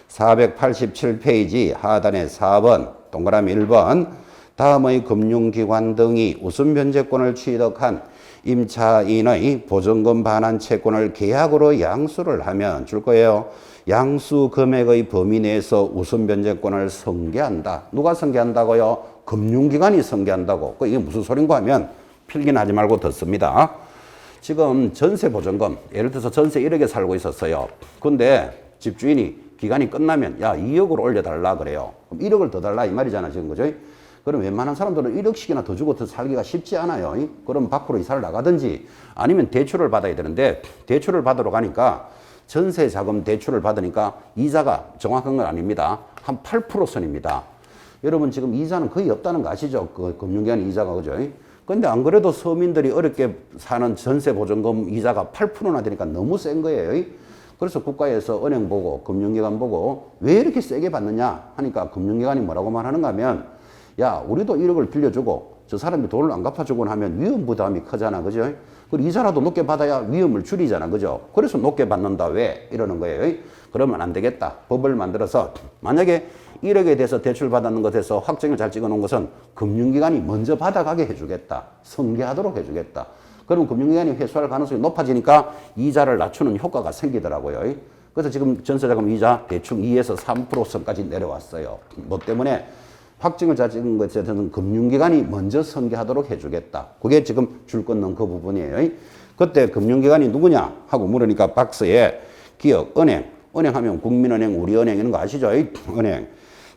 487페이지 하단에 4번, 동그라미 1번, 다음의 금융기관 등이 우선 변제권을 취득한 임차인의 보증금 반환 채권을 계약으로 양수를 하면 줄 거예요. 양수 금액의 범위 내에서 우선 변제권을 승계한다. 누가 승계한다고요? 금융기관이 승계한다고. 이게 무슨 소린가 하면 필기는 하지 말고 듣습니다. 지금 전세 보증금, 예를 들어서 전세 1억에 살고 있었어요. 근데 집주인이 기간이 끝나면 야 2억으로 올려달라 그래요. 그럼 1억을 더 달라 이 말이잖아 지금. 그죠? 그럼 웬만한 사람들은 1억씩이나 더 주고 더 살기가 쉽지 않아요. 그럼 밖으로 이사를 나가든지 아니면 대출을 받아야 되는데 대출을 받으러 가니까 전세 자금 대출을 받으니까 이자가 정확한 건 아닙니다. 한 8% 선입니다. 여러분 지금 이자는 거의 없다는 거 아시죠? 그 금융기관 이자가. 그죠? 근데 안 그래도 서민들이 어렵게 사는 전세 보증금 이자가 8%나 되니까 너무 센 거예요. 그래서 국가에서 은행 보고 금융기관 보고 왜 이렇게 세게 받느냐 하니까 금융기관이 뭐라고 말하는가 하면 야 우리도 1억을 빌려주고 저 사람이 돈을 안 갚아주곤 하면 위험 부담이 크잖아. 그죠? 그리고 이자라도 높게 받아야 위험을 줄이잖아. 그죠? 그래서 높게 받는다. 왜? 이러는 거예요. 그러면 안 되겠다. 법을 만들어서 만약에 1억에 대해서 대출 받았는 것에서 확정을 잘 찍어 놓은 것은 금융기관이 먼저 받아가게 해주겠다. 승계하도록 해주겠다. 그럼 금융기관이 회수할 가능성이 높아지니까 이자를 낮추는 효과가 생기더라고요. 그래서 지금 전세자금 이자 대충 2에서 3% 선까지 내려왔어요. 뭐 때문에 확정을 잘 찍은 것에 대해서는 금융기관이 먼저 승계하도록 해주겠다. 그게 지금 줄 끊는 그 부분이에요. 그때 금융기관이 누구냐 하고 물으니까 박스에 기업, 은행 하면 국민은행, 우리은행 이런 거 아시죠? 은행,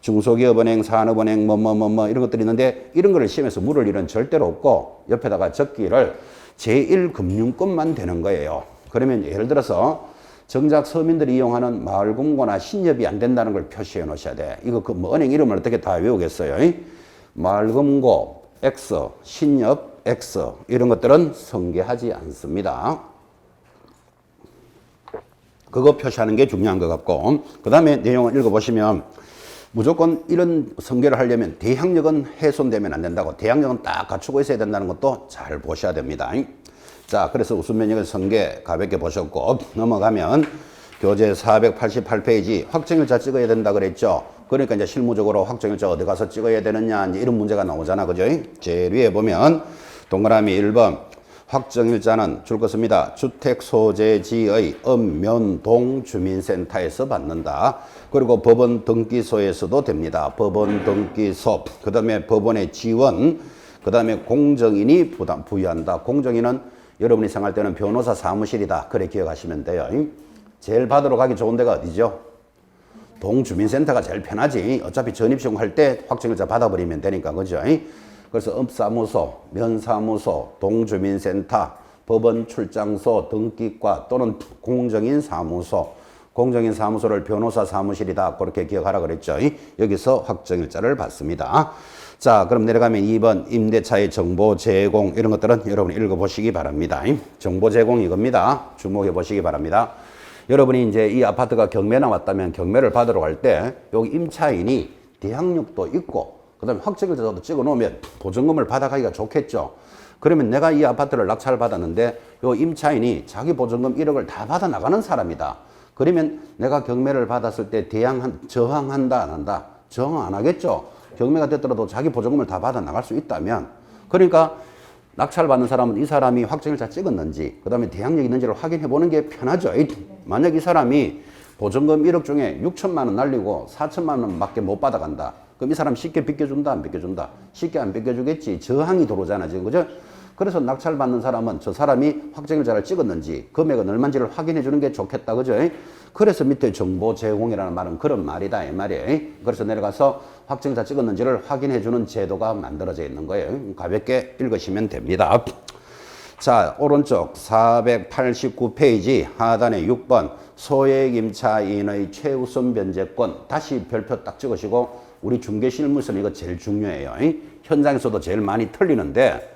중소기업은행, 산업은행 뭐 이런 것들이 있는데 이런 거를 시험에서 물을 일은 절대로 없고 옆에다가 적기를 제1금융권만 되는 거예요. 그러면 예를 들어서 정작 서민들이 이용하는 마을금고나 신협이 안 된다는 걸 표시해 놓으셔야 돼. 이거 그 뭐 은행 이름을 어떻게 다 외우겠어요? 마을금고 X, 신협 X 이런 것들은 승계하지 않습니다. 그거 표시하는 게 중요한 것 같고 그 다음에 내용을 읽어보시면 무조건 이런 승계를 하려면 대항력은 훼손되면 안 된다고 대항력은 딱 갖추고 있어야 된다는 것도 잘 보셔야 됩니다. 자, 그래서 우선변경의 승계 가볍게 보셨고 넘어가면 교재 488페이지 확정일자 찍어야 된다 그랬죠. 그러니까 이제 실무적으로 확정일자 어디 가서 찍어야 되느냐 이제 이런 문제가 나오잖아. 그죠? 제일 위에 보면 동그라미 1번 확정일자는 줄 것입니다. 주택소재지의 읍면동 주민센터에서 받는다. 그리고 법원 등기소에서도 됩니다. 법원 등기소, 그 다음에 법원의 지원, 그 다음에 공정인이 부여한다. 공정인은 여러분이 생각할 때는 변호사 사무실이다. 그래 기억하시면 돼요. 제일 받으러 가기 좋은 데가 어디죠? 동주민센터가 제일 편하지. 어차피 전입신고할 때 확정일자 받아버리면 되니까. 그죠? 그래서 읍사무소, 면사무소, 동주민센터, 법원 출장소, 등기과 또는 공정인 사무소, 공정인 사무소를 변호사 사무실이다. 그렇게 기억하라 그랬죠. 여기서 확정일자를 받습니다. 자, 그럼 내려가면 2번 임대차의 정보 제공 이런 것들은 여러분이 읽어보시기 바랍니다. 정보 제공 이겁니다. 주목해 보시기 바랍니다. 여러분이 이제 이 아파트가 경매 나왔다면 경매를 받으러 갈 때 여기 임차인이 대항력도 있고 그 다음에 확정일자도 찍어 놓으면 보증금을 받아가기가 좋겠죠. 그러면 내가 이 아파트를 낙찰 받았는데 요 임차인이 자기 보증금 1억을 다 받아 나가는 사람이다. 그러면 내가 경매를 받았을 때 저항한다 안 한다? 저항 안 하겠죠. 경매가 됐더라도 자기 보증금을 다 받아 나갈 수 있다면 그러니까 낙찰 받는 사람은 이 사람이 확정일자 찍었는지 그 다음에 대항력이 있는지를 확인해 보는 게 편하죠. 만약 이 사람이 보증금 1억 중에 6천만 원 날리고 4천만 원밖에 못 받아간다. 그럼 이 사람 쉽게 비껴준다 안 비껴준다? 쉽게 안 비껴주겠지. 저항이 들어오잖아 지금. 그죠? 그래서 낙찰 받는 사람은 저 사람이 확정일자를 찍었는지 금액은 얼마인지를 확인해 주는 게 좋겠다. 그죠? 그래서 밑에 정보 제공이라는 말은 그런 말이다 이 말이에요. 그래서 내려가서 확정일자 찍었는지를 확인해 주는 제도가 만들어져 있는 거예요. 가볍게 읽으시면 됩니다. 자, 오른쪽 489페이지 하단에 6번 소액 임차인의 최우선 변제권 다시 별표 딱 찍으시고 우리 중개실무에서는 이거 제일 중요해요. 현장에서도 제일 많이 틀리는데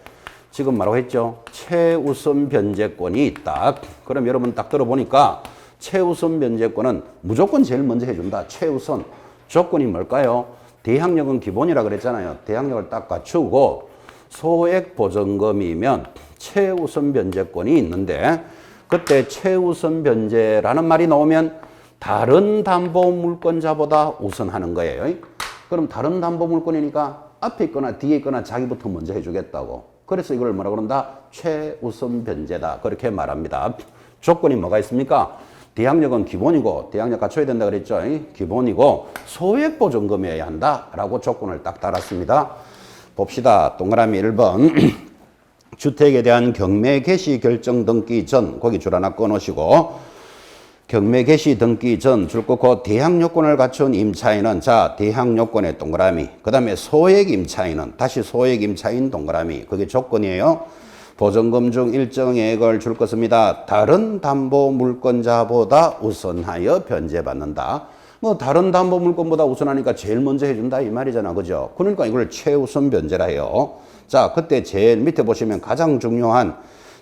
지금 뭐라고 했죠? 최우선 변제권이 있다. 그럼 여러분 딱 들어보니까 최우선 변제권은 무조건 제일 먼저 해준다. 최우선. 조건이 뭘까요? 대항력은 기본이라 그랬잖아요. 대항력을 딱 갖추고 소액 보전금이면 최우선 변제권이 있는데 그때 최우선 변제라는 말이 나오면 다른 담보 물권자보다 우선하는 거예요. 그럼 다른 담보 물권이니까 앞에 있거나 뒤에 있거나 자기부터 먼저 해주겠다고. 그래서 이걸 뭐라고 그런다? 최우선 변제다. 그렇게 말합니다. 조건이 뭐가 있습니까? 대항력은 기본이고 대항력 갖춰야 된다 그랬죠. 기본이고 소액 보전금이어야 한다라고 조건을 딱 달았습니다. 봅시다. 동그라미 1번. 주택에 대한 경매 개시 결정 등기 전 거기 줄 하나 꺼놓으시고 경매 개시 등기 전 줄 끊고 대항요건을 갖춘 임차인은 자 대항요건의 동그라미 그 다음에 소액 임차인은 다시 소액 임차인 동그라미 그게 조건이에요. 보전금 중 일정액을 줄 것입니다. 다른 담보 물권자보다 우선하여 변제받는다. 뭐 다른 담보 물권보다 우선하니까 제일 먼저 해준다 이 말이잖아. 그죠? 그러니까 이걸 최우선 변제라 해요. 자 그때 제일 밑에 보시면 가장 중요한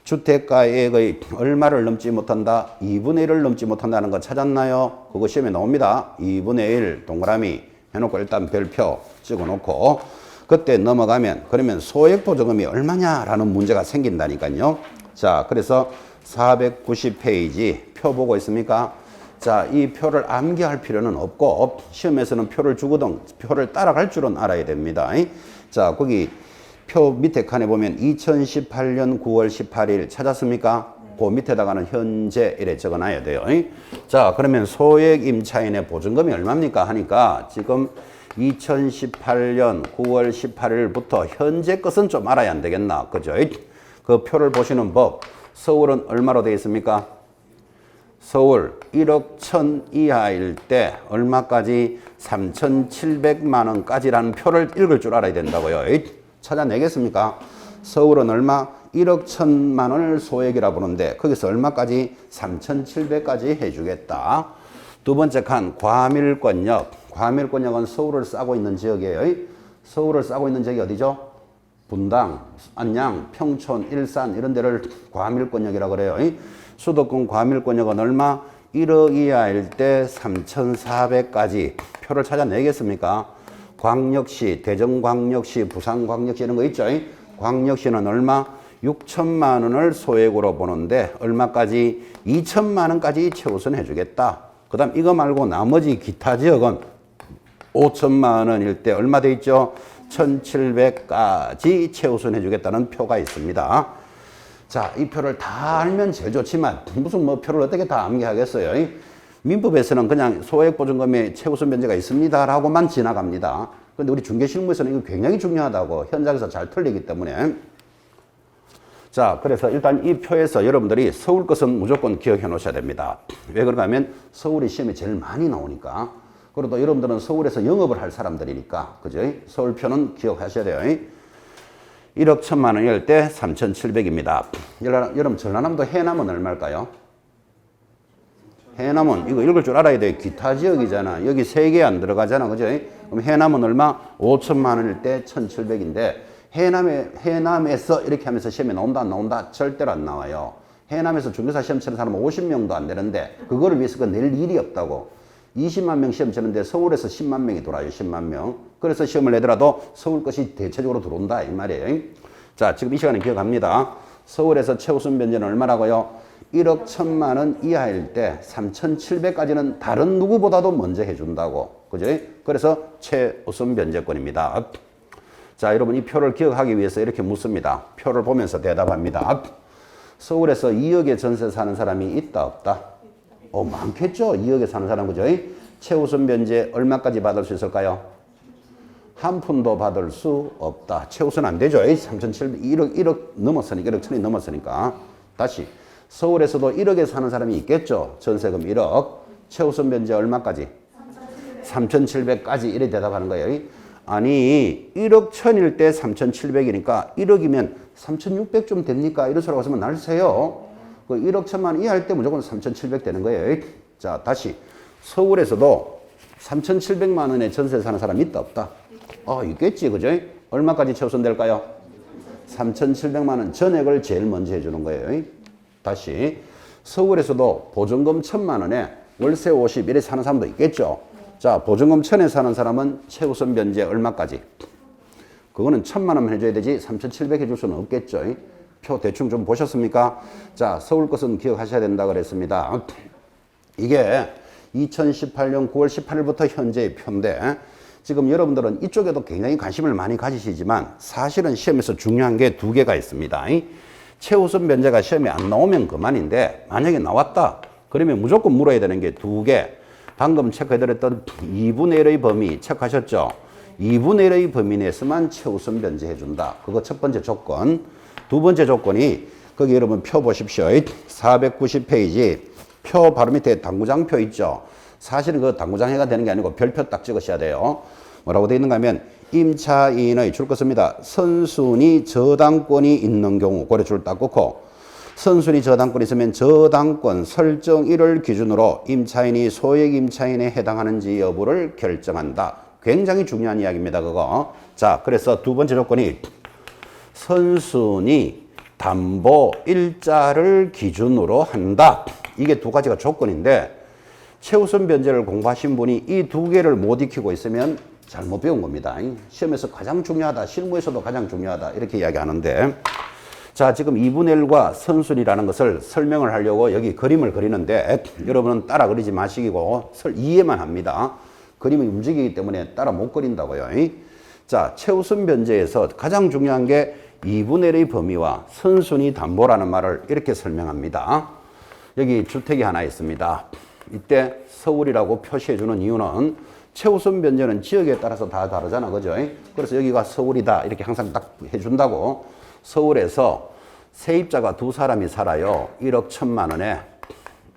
주택가액의 얼마를 넘지 못한다? 2분의 1을 넘지 못한다는 거 찾았나요? 그거 시험에 나옵니다. 2분의 1 동그라미 해놓고 일단 별표 찍어놓고 그때 넘어가면 그러면 소액 보조금이 얼마냐라는 문제가 생긴다니까요. 자 그래서 490페이지 표 보고 있습니까? 자 이 표를 암기할 필요는 없고 시험에서는 표를 주거든 표를 따라갈 줄은 알아야 됩니다. 자 거기 표 밑에 칸에 보면 2018년 9월 18일 찾았습니까? 그 밑에다가는 현재 이래 적어놔야 돼요. 자 그러면 소액 임차인의 보증금이 얼마입니까? 하니까 지금 2018년 9월 18일부터 현재 것은 좀 알아야 안 되겠나? 그죠? 그 표를 보시는 법. 서울은 얼마로 되어 있습니까? 서울 1억 1000 이하일 때 얼마까지 3,700만 원까지라는 표를 읽을 줄 알아야 된다고요. 찾아내겠습니까? 서울은 얼마? 1억 1000만 원을 소액이라 부르는데 거기서 얼마까지? 3,700까지 해주겠다. 두 번째 칸 과밀권역. 과밀권역은 서울을 싸고 있는 지역이에요. 서울을 싸고 있는 지역이 어디죠? 분당, 안양, 평촌, 일산 이런 데를 과밀권역이라고 그래요. 수도권 과밀권역은 얼마? 1억 이하일 때 3,400까지 표를 찾아내겠습니까? 광역시, 대전광역시, 부산광역시 이런 거 있죠. 광역시는 얼마? 6천만 원을 소액으로 보는데 얼마까지? 2천만 원까지 최우선 해주겠다. 그 다음 이거 말고 나머지 기타 지역은 5천만 원일 때 얼마 돼 있죠? 1,700까지 최우선 해주겠다는 표가 있습니다. 자, 이 표를 다 알면 제일 좋지만 무슨 뭐 표를 어떻게 다 암기하겠어요? 민법에서는 그냥 소액보증금에 최우선 변제가 있습니다라고만 지나갑니다. 그런데 우리 중개실무에서는 이거 굉장히 중요하다고 현장에서 잘 틀리기 때문에 자 그래서 일단 이 표에서 여러분들이 서울 것은 무조건 기억해 놓으셔야 됩니다. 왜 그런가 하면 서울이 시험에 제일 많이 나오니까 그리고 여러분들은 서울에서 영업을 할 사람들이니까 그죠? 서울표는 기억하셔야 돼요. 1억 1000만 원일 때 3,700입니다. 여러분 전라남도 해남은 얼마일까요? 해남은 이거 읽을 줄 알아야 돼. 기타 지역이잖아. 여기 3개 안 들어가잖아. 그죠? 그럼 해남은 얼마? 5천만 원일 때 1,700인데 해남에서 이렇게 하면서 시험에 나온다 안 나온다? 절대로 안 나와요. 해남에서 중개사 시험 치는 사람은 50명도 안 되는데 그거를 위해서 낼 일이 없다고. 20만 명 시험 치는데 서울에서 10만 명이 돌아요. 10만 명. 그래서 시험을 내더라도 서울 것이 대체적으로 들어온다 이 말이에요. 자 지금 이 시간에 기억합니다. 서울에서 최우선 변제는 얼마라고요? 1억 1000만 원 이하일 때 3,700까지는 다른 누구보다도 먼저 해준다고. 그죠? 그래서 최우선 변제권입니다. 자, 여러분 이 표를 기억하기 위해서 이렇게 묻습니다. 표를 보면서 대답합니다. 서울에서 2억에 전세 사는 사람이 있다, 없다? 많겠죠? 2억에 사는 사람, 그죠? 최우선 변제 얼마까지 받을 수 있을까요? 한 푼도 받을 수 없다. 최우선 안 되죠? 3,700, 1억 넘었으니까, 1억 천이 넘었으니까. 다시. 서울에서도 1억에 사는 사람이 있겠죠? 전세금 1억. 최우선 변제 얼마까지? 3,700까지 이렇게 대답하는 거예요. 아니 1억 1000일 때 3,700이니까 1억이면 3,600 좀 됩니까? 이런 소리가 있으면 날세요. 그 1억 1000만 이하일 때 무조건 3,700 되는 거예요. 자 다시 서울에서도 3,700만 원에 전세 사는 사람 있다 없다? 있겠지 그죠? 얼마까지 최우선 될까요? 3,700만 원 전액을 제일 먼저 해주는 거예요. 다시 서울에서도 보증금 1,000만 원에 월세 50 이래 사는 사람도 있겠죠. 자, 보증금 1,000에 사는 사람은 최우선 변제 얼마까지? 그거는 1,000만 원 해줘야 되지 3,700 해줄 수는 없겠죠. 표 대충 좀 보셨습니까? 자, 서울 것은 기억하셔야 된다 그랬습니다. 이게 2018년 9월 18일부터 현재의 표인데 지금 여러분들은 이쪽에도 굉장히 관심을 많이 가지시지만 사실은 시험에서 중요한 게 두 개가 있습니다. 최우선 변제가 시험에 안 나오면 그만인데 만약에 나왔다 그러면 무조건 물어야 되는 게 두 개. 방금 체크해드렸던 2분의 1의 범위 체크하셨죠? 2분의 1의 범위 내에서만 최우선 변제해준다. 그거 첫 번째 조건. 두 번째 조건이 거기 여러분 표 보십시오. 490페이지 표 바로 밑에 당구장표 있죠? 사실은 그 당구장해가 되는 게 아니고 별표 딱 찍으셔야 돼요. 뭐라고 되어 있는가 하면 임차인의 줄 것입니다. 선순위 저당권이 있는 경우 고려 줄 딱 긋고 선순위 저당권이 있으면 저당권 설정일을 기준으로 임차인이 소액 임차인에 해당하는지 여부를 결정한다. 굉장히 중요한 이야기입니다. 그거. 자, 그래서 두 번째 조건이 선순위 담보 일자를 기준으로 한다. 이게 두 가지가 조건인데 최우선 변제를 공부하신 분이 이 두 개를 못 익히고 있으면 잘못 배운 겁니다. 시험에서 가장 중요하다. 실무에서도 가장 중요하다. 이렇게 이야기하는데 자, 지금 2분의 1과 선순위라는 것을 설명을 하려고 여기 그림을 그리는데 여러분은 따라 그리지 마시고 이해만 합니다. 그림이 움직이기 때문에 따라 못 그린다고요. 자, 최우선 변제에서 가장 중요한 게 2분의 1의 범위와 선순위 담보라는 말을 이렇게 설명합니다. 여기 주택이 하나 있습니다. 이때 서울이라고 표시해 주는 이유는 최우선 변제는 지역에 따라서 다 다르잖아. 그죠? 그래서 여기가 서울이다. 이렇게 항상 딱 해준다고. 서울에서 세입자가 두 사람이 살아요. 1억 1천만 원에.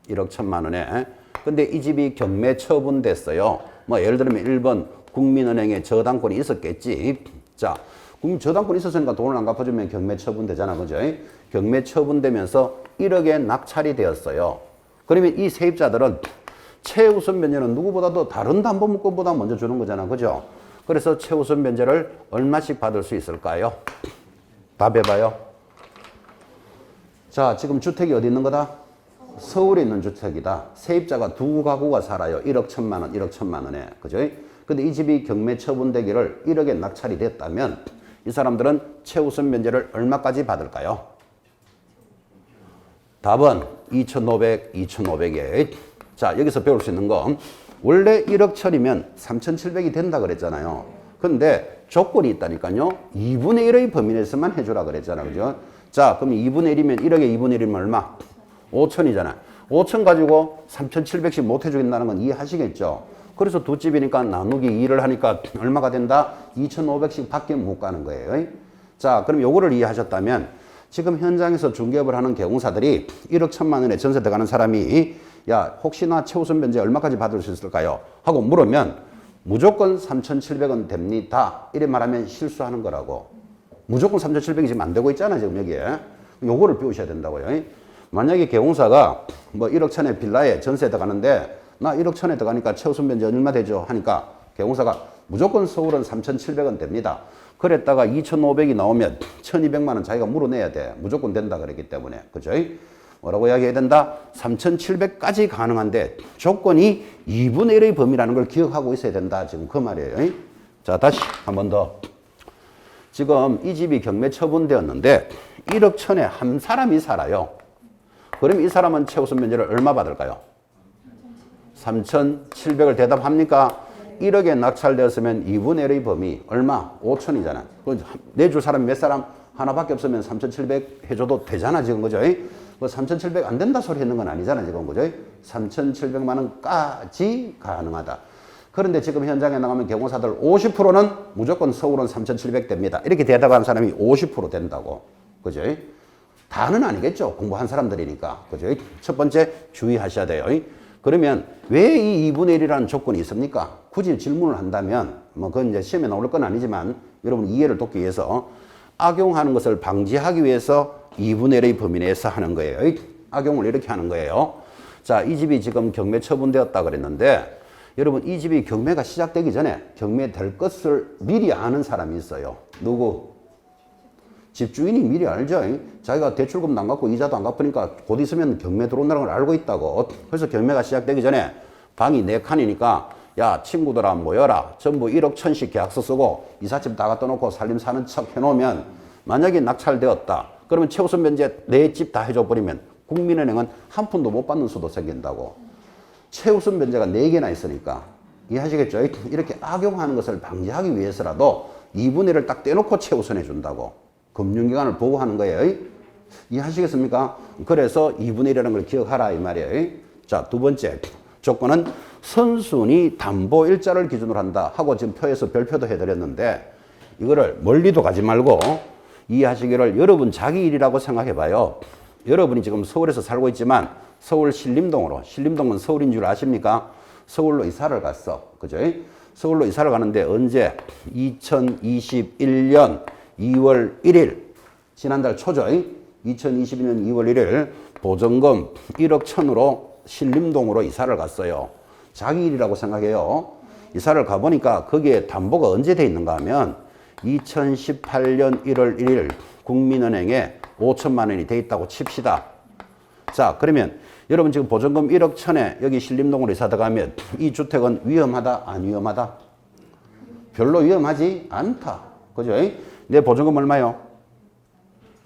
1억 1천만 원에. 근데 이 집이 경매 처분됐어요. 뭐 예를 들면 1번 국민은행에 저당권이 있었겠지. 자, 저당권이 있었으니까 돈을 안 갚아주면 경매 처분되잖아. 그죠? 경매 처분되면서 1억에 낙찰이 되었어요. 그러면 이 세입자들은 최우선 변제는 누구보다도 다른 담보물건보다 먼저 주는 거잖아. 그죠? 그래서 최우선 변제를 얼마씩 받을 수 있을까요? 답해봐요. 자, 지금 주택이 어디 있는 거다? 서울에 있는 주택이다. 세입자가 두 가구가 살아요. 1억 1천만 원, 1억 1천만 원에. 그죠? 근데 이 집이 경매 처분되기를 1억에 낙찰이 됐다면 이 사람들은 최우선 변제를 얼마까지 받을까요? 답은 2,500, 2,500에. 자, 여기서 배울 수 있는 건 원래 1억 천이면 3,700이 된다 그랬잖아요. 근데 조건이 있다니까요. 2분의 1의 범위 내에서만 해주라 그랬잖아. 그죠? 자, 그럼 2분의 1이면 1억에 2분의 1이면 얼마? 5천이잖아. 5천 가지고 3,700씩 못 해주겠다는 건 이해하시겠죠? 그래서 두 집이니까 나누기 2를 하니까 얼마가 된다? 2,500씩 밖에 못 가는 거예요. 자, 그럼 요거를 이해하셨다면 지금 현장에서 중개업을 하는 개공사들이 1억 1천만 원에 전세 들어가는 사람이 야, 혹시나 최우선 변제 얼마까지 받을 수 있을까요? 하고 물으면 무조건 3,700원 됩니다. 이래 말하면 실수하는 거라고. 무조건 3,700이 지금 안 되고 있잖아, 지금 여기에. 요거를 배우셔야 된다고요. 만약에 개공사가 뭐 1억 천에 빌라에 전세 들어가는데 나 1억 천에 들어가니까 최우선 변제 얼마 되죠? 하니까 개공사가 무조건 서울은 3,700원 됩니다. 그랬다가 2,500이 나오면 1,200만 원 자기가 물어내야 돼. 무조건 된다 그랬기 때문에. 그죠? 뭐라고 이야기해야 된다? 3,700까지 가능한데 조건이 2분의 1의 범위라는 걸 기억하고 있어야 된다. 지금 그 말이에요. 자, 다시 한 번 더. 지금 이 집이 경매 처분되었는데 1억 천에 한 사람이 살아요. 그럼 이 사람은 최우선 변제를 얼마 받을까요? 3,700을 대답합니까? 1억에 낙찰되었으면 2분의 1의 범위 얼마? 5천이잖아. 내줄 사람 몇 사람? 하나밖에 없으면 3,700 해줘도 되잖아, 지금. 그죠? 뭐 3,700 안 된다 소리 했는 건 아니잖아, 지금. 그죠? 3,700만 원까지 가능하다. 그런데 지금 현장에 나가면 개공사들 50%는 무조건 서울은 3,700 됩니다. 이렇게 대답한 사람이 50% 된다고. 그죠? 다는 아니겠죠. 공부한 사람들이니까. 그죠? 첫 번째 주의하셔야 돼요. 그러면 왜 이 2분의 1이라는 조건이 있습니까? 굳이 질문을 한다면, 뭐 그건 이제 시험에 나올 건 아니지만 여러분 이해를 돕기 위해서 악용하는 것을 방지하기 위해서 2분의 1의 범위 내에서 하는 거예요. 악용을 이렇게 하는 거예요. 자, 이 집이 지금 경매 처분되었다 그랬는데 여러분 이 집이 경매가 시작되기 전에 경매될 것을 미리 아는 사람이 있어요. 누구? 집주인이 미리 알죠. 자기가 대출금 안 갚고 이자도 안 갚으니까 곧 있으면 경매 들어온다는 걸 알고 있다고. 그래서 경매가 시작되기 전에 방이 4칸이니까 야 친구들아 모여라. 전부 1억 1,000씩 계약서 쓰고 이삿짐 다 갖다 놓고 살림 사는 척 해놓으면 만약에 낙찰되었다. 그러면 최우선 면제 내 집 다 해줘 버리면 국민은행은 한 푼도 못 받는 수도 생긴다고. 최우선 면제가 4개나 있으니까 이해하시겠죠? 이렇게 악용하는 것을 방지하기 위해서라도 2분의 1을 딱 떼놓고 최우선해 준다고. 금융기관을 보호하는 거예요. 이해하시겠습니까? 그래서 2분의 1이라는 걸 기억하라 이 말이에요. 자, 두 번째 조건은 선순위 담보 일자를 기준으로 한다 하고 지금 표에서 별표도 해드렸는데 이거를 멀리도 가지 말고 이해하시기를 여러분 자기 일이라고 생각해 봐요. 여러분이 지금 서울에서 살고 있지만 서울 신림동으로, 신림동은 서울인 줄 아십니까? 서울로 이사를 갔어. 그죠? 서울로 이사를 가는데 언제? 2021년 2월 1일. 지난달 초죠? 2022년 2월 1일 보증금 1억 1,000으로 신림동으로 이사를 갔어요. 자기 일이라고 생각해요. 이사를 가보니까 거기에 담보가 언제 돼 있는가 하면 2018년 1월 1일 국민은행에 5천만 원이 돼 있다고 칩시다. 자, 그러면 여러분 지금 보증금 1억 1,000에 여기 신림동으로 이사 들어가면 이 주택은 위험하다? 안 위험하다? 별로 위험하지 않다. 그죠? 내 보증금 얼마요?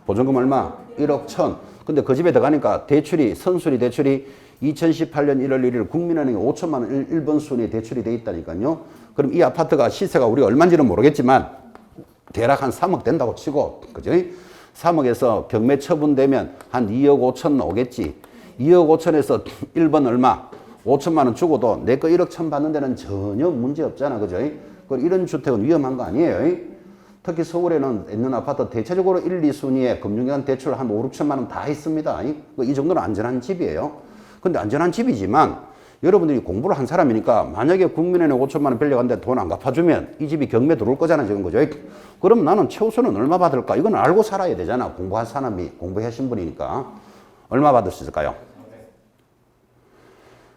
보증금 얼마? 1억 1,000. 근데 그 집에 들어가니까 대출이, 선순위 대출이 2018년 1월 1일 국민은행에 5천만 원 1번 순위에 대출이 돼 있다니까요. 그럼 이 아파트가 시세가 우리가 얼마인지는 모르겠지만 대략 한 3억 된다고 치고, 그죠? 3억에서 경매 처분되면 한 2억 5천 나오겠지. 2억 5천에서 1번 얼마? 5천만 원 주고도 내 거 1억 1천 받는 데는 전혀 문제 없잖아. 그죠? 이런 주택은 위험한 거 아니에요. 특히 서울에는 있는 아파트 대체적으로 1, 2순위에 금융기관 대출 한 5, 6천만 원 다 있습니다. 이 정도는 안전한 집이에요. 근데 안전한 집이지만 여러분들이 공부를 한 사람이니까 만약에 국민은행 5천만 원 빌려갔는데 돈 안 갚아주면 이 집이 경매 들어올 거잖아 지금. 그죠? 그럼 나는 최우선은 얼마 받을까? 이건 알고 살아야 되잖아. 공부한 사람이, 공부하신 분이니까. 얼마 받을 수 있을까요?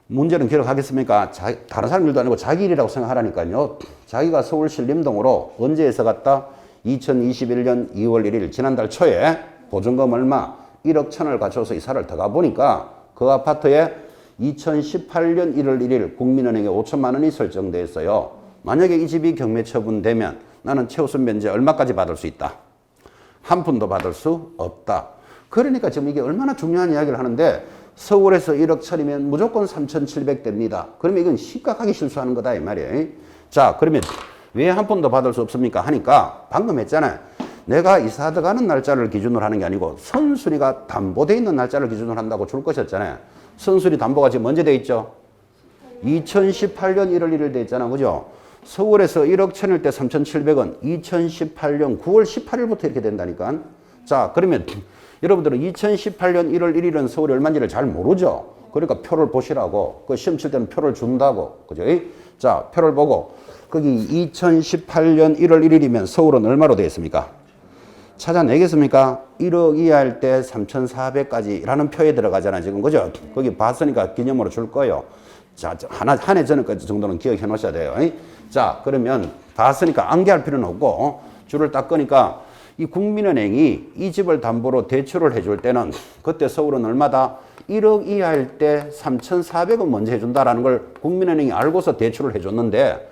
문제는 기록하겠습니까? 다른 사람 일도 아니고 자기 일이라고 생각하라니까요. 자기가 서울 신림동으로 언제 이사 갔다? 2021년 2월 1일 지난달 초에 보증금 얼마? 1억 1,000을 갖춰서 이사를 더 가보니까 그 아파트에 2018년 1월 1일 국민은행에 5천만 원이 설정되어 있어요. 만약에 이 집이 경매 처분되면 나는 최우선 면제 얼마까지 받을 수 있다? 한 푼도 받을 수 없다. 그러니까 지금 이게 얼마나 중요한 이야기를 하는데 서울에서 1억 1,000이면 무조건 3,700 됩니다. 그러면 이건 심각하게 실수하는 거다 이 말이에요. 자, 그러면 왜 한 푼도 받을 수 없습니까? 하니까 방금 했잖아요. 내가 이사 들어가는 날짜를 기준으로 하는 게 아니고 선순위가 담보되어 있는 날짜를 기준으로 한다고 줄 것이었잖아요. 선순위 담보가 지금 언제 돼 있죠? 2018년 1월 1일 돼 있잖아. 그죠? 서울에서 1억 1,000일 때 3,700원 2018년 9월 18일부터 이렇게 된다니까. 자, 그러면 여러분들은 2018년 1월 1일은 서울이 얼마인지를 잘 모르죠. 그러니까 표를 보시라고. 그 시험 칠 때는 표를 준다고. 그죠? 자, 표를 보고 거기 2018년 1월 1일이면 서울은 얼마로 되어 있습니까? 찾아내겠습니까? 1억 이하일 때 3,400까지라는 표에 들어가잖아 지금. 그죠? 거기 봤으니까 기념으로 줄 거예요. 자, 한 해 전까지 정도는 기억해 놓으셔야 돼요. 자, 그러면 봤으니까 암기할 필요는 없고 줄을 딱 끄니까 이 국민은행이 이 집을 담보로 대출을 해줄 때는 그때 서울은 얼마다? 1억 이하일 때 3,400원 먼저 해준다라는 걸 국민은행이 알고서 대출을 해줬는데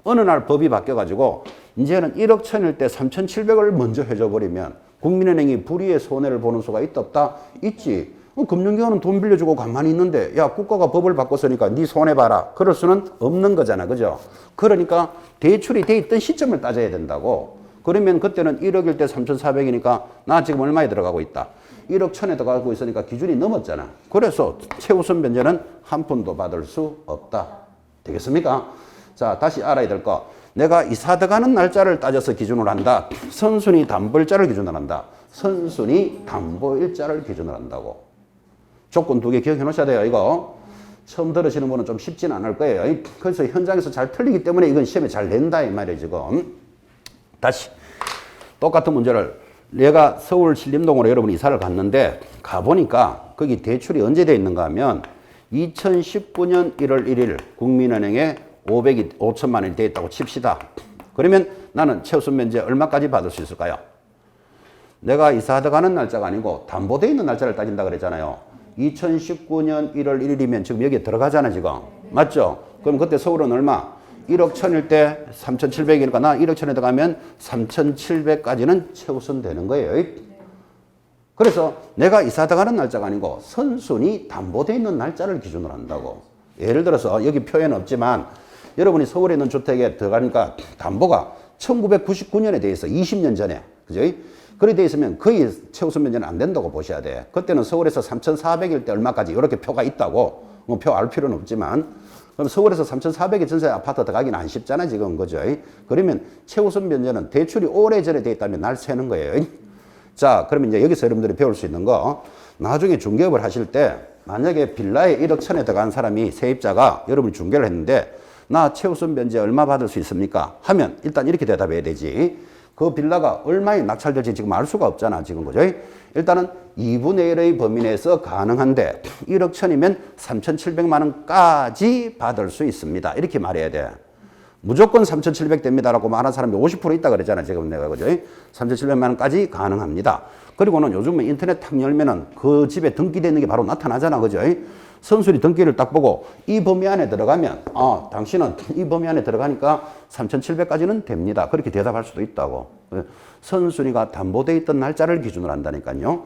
어느 날 법이 바뀌어가지고 이제는 1억 1,000일 때 3,700원을 먼저 해줘버리면 국민은행이 불이의 손해를 보는 수가 있다 없다? 있지. 금융기관은 돈 빌려주고 가만히 있는데 야 국가가 법을 바꿨으니까 네 손해봐라. 그럴 수는 없는 거잖아. 그죠? 그러니까 대출이 돼 있던 시점을 따져야 된다고. 그러면 그때는 1억일 때 3,400이니까 나 지금 얼마에 들어가고 있다? 1억 1,000에 들어가고 있으니까 기준이 넘었잖아. 그래서 최우선 변제는 한 푼도 받을 수 없다. 되겠습니까? 자, 다시 알아야 될 거. 내가 이사 들어가는 날짜를 따져서 기준으로 한다. 선순위 담보일자를 기준으로 한다. 선순위 담보일자를 기준으로 한다고. 조건 2개 기억해 놓으셔야 돼요. 이거 처음 들으시는 분은 좀 쉽지는 않을 거예요. 그래서 현장에서 잘 틀리기 때문에 이건 시험에 잘 낸다 이 말이에요 지금. 다시 똑같은 문제를 내가 서울 신림동으로 여러분 이사를 갔는데 가보니까 거기 대출이 언제 돼 있는가 하면 2019년 1월 1일 국민은행에 5천만 원이 돼 있다고 칩시다. 그러면 나는 최우선 면제 얼마까지 받을 수 있을까요? 내가 이사 들어가는 날짜가 아니고 담보돼 있는 날짜를 따진다 그랬잖아요. 2019년 1월 1일이면 지금 여기에 들어가잖아 지금. 맞죠? 그럼 그때 서울은 얼마? 1억 1000일 때 3,700이니까 나 1억 1000에 들어가면 3,700까지는 최우선 되는 거예요. 그래서 내가 이사 들어가는 날짜가 아니고 선순위 담보돼 있는 날짜를 기준으로 한다고. 예를 들어서 여기 표현 없지만 여러분이 서울에 있는 주택에 들어가니까 담보가 1999년에 돼 있어. 20년 전에. 그죠? 그렇게 돼 있으면 거의 최우선 면제는 안 된다고 보셔야 돼. 그때는 서울에서 3,400일 때 얼마까지 이렇게 표가 있다고. 뭐 표 알 필요는 없지만. 그럼 서울에서 3,400의 전세 아파트 들어가기는 안 쉽잖아 지금. 그죠? 그러면 최우선 면제는 대출이 오래전에 돼 있다면 날 새는 거예요. 자, 그러면 이제 여기서 여러분들이 배울 수 있는 거, 나중에 중개업을 하실 때 만약에 빌라에 1억 1000에 들어간 사람이 세입자가 여러분이 중개를 했는데 나 최우선 면제 얼마 받을 수 있습니까? 하면 일단 이렇게 대답해야 되지. 그 빌라가 얼마에 낙찰될지 지금 알 수가 없잖아 지금. 그죠? 일단은 2분의 1의 범위 내에서 가능한데 1억 1000이면 3,700만 원까지 받을 수 있습니다. 이렇게 말해야 돼. 무조건 3,700 됩니다라고 말한 사람이 50% 있다 그랬잖아 지금 내가. 그죠? 3,700만 원까지 가능합니다. 그리고는 요즘은 인터넷 탁 열면은 그 집에 등기되어 있는 게 바로 나타나잖아. 그죠? 선순위 등기를 딱 보고 이 범위 안에 들어가면 당신은 이 범위 안에 들어가니까 3,700까지는 됩니다. 그렇게 대답할 수도 있다고. 선순위가 담보되어 있던 날짜를 기준으로 한다니까요.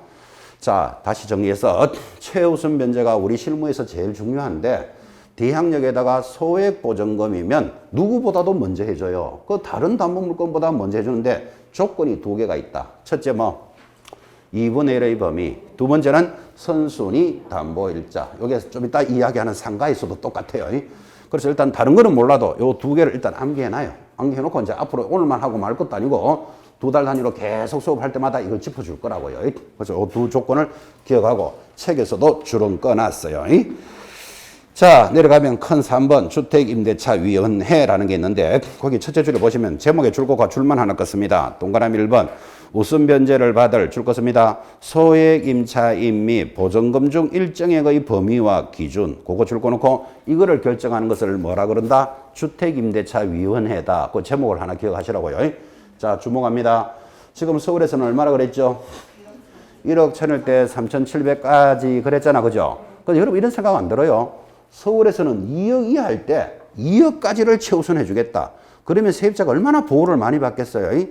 자, 다시 정리해서 최우선 면제가 우리 실무에서 제일 중요한데 대항력에다가 소액 보증금이면 누구보다도 먼저 해줘요. 그 다른 담보물건보다 먼저 해주는데 조건이 두 개가 있다. 첫째 2분의 1의 범위. 두 번째는 선순위 담보일자. 여기서 좀 이따 이야기하는 상가에서도 똑같아요. 그래서 일단 다른 거는 몰라도 요 두 개를 일단 암기해놔요. 암기해놓고 이제 앞으로 오늘만 하고 말 것도 아니고 2달 단위로 계속 수업할 때마다 이걸 짚어줄 거라고요. 그래서 요 두 조건을 기억하고 책에서도 주름 꺼놨어요. 자, 내려가면 큰 3번 주택임대차위원회라는 게 있는데 거기 첫째 줄에 보시면 제목에 줄거가 줄만 하나 껐습니다. 동그라미 1번 우선 변제를 받을 줄 것입니다. 소액 임차인 및 보증금 중 일정액의 범위와 기준 그거 줄 거놓고 이거를 결정하는 것을 뭐라 그런다? 주택임대차위원회다. 그 제목을 하나 기억하시라고요. 자, 주목합니다. 지금 서울에서는 얼마나 그랬죠? 1억 1000일 때 3,700까지 그랬잖아. 그죠? 그래서 여러분 이런 생각 안 들어요? 서울에서는 2억 이하 할 때 2억까지를 최우선해 주겠다. 그러면 세입자가 얼마나 보호를 많이 받겠어요?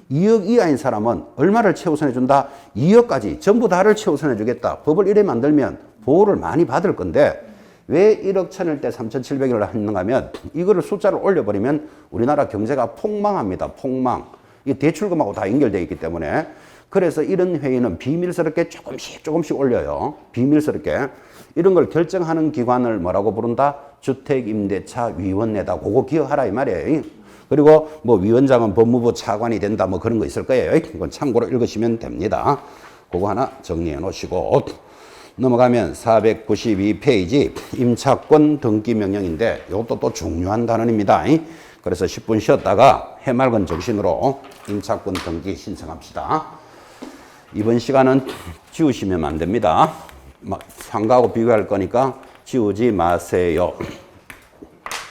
2억 이하인 사람은 얼마를 최우선해 준다? 2억까지 전부 다를 최우선해 주겠다. 법을 이래 만들면 보호를 많이 받을 건데 왜 1억 1000일 때 3,700을 했는가 하면 이거를 숫자를 올려버리면 우리나라 경제가 폭망합니다. 폭망. 이 대출금하고 다 연결되어 있기 때문에. 그래서 이런 회의는 비밀스럽게 조금씩 올려요. 비밀스럽게. 이런 걸 결정하는 기관을 뭐라고 부른다? 주택임대차위원회다. 그거 기억하라 이 말이에요. 그리고 뭐 위원장은 법무부 차관이 된다 뭐 그런 거 있을 거예요. 이건 참고로 읽으시면 됩니다. 그거 하나 정리해 놓으시고 넘어가면 492페이지 임차권 등기 명령인데 이것도 또 중요한 단원입니다. 그래서 10분 쉬었다가 해맑은 정신으로 임차권 등기 신청합시다. 이번 시간은 지우시면 안 됩니다. 상가하고 비교할 거니까 지우지 마세요.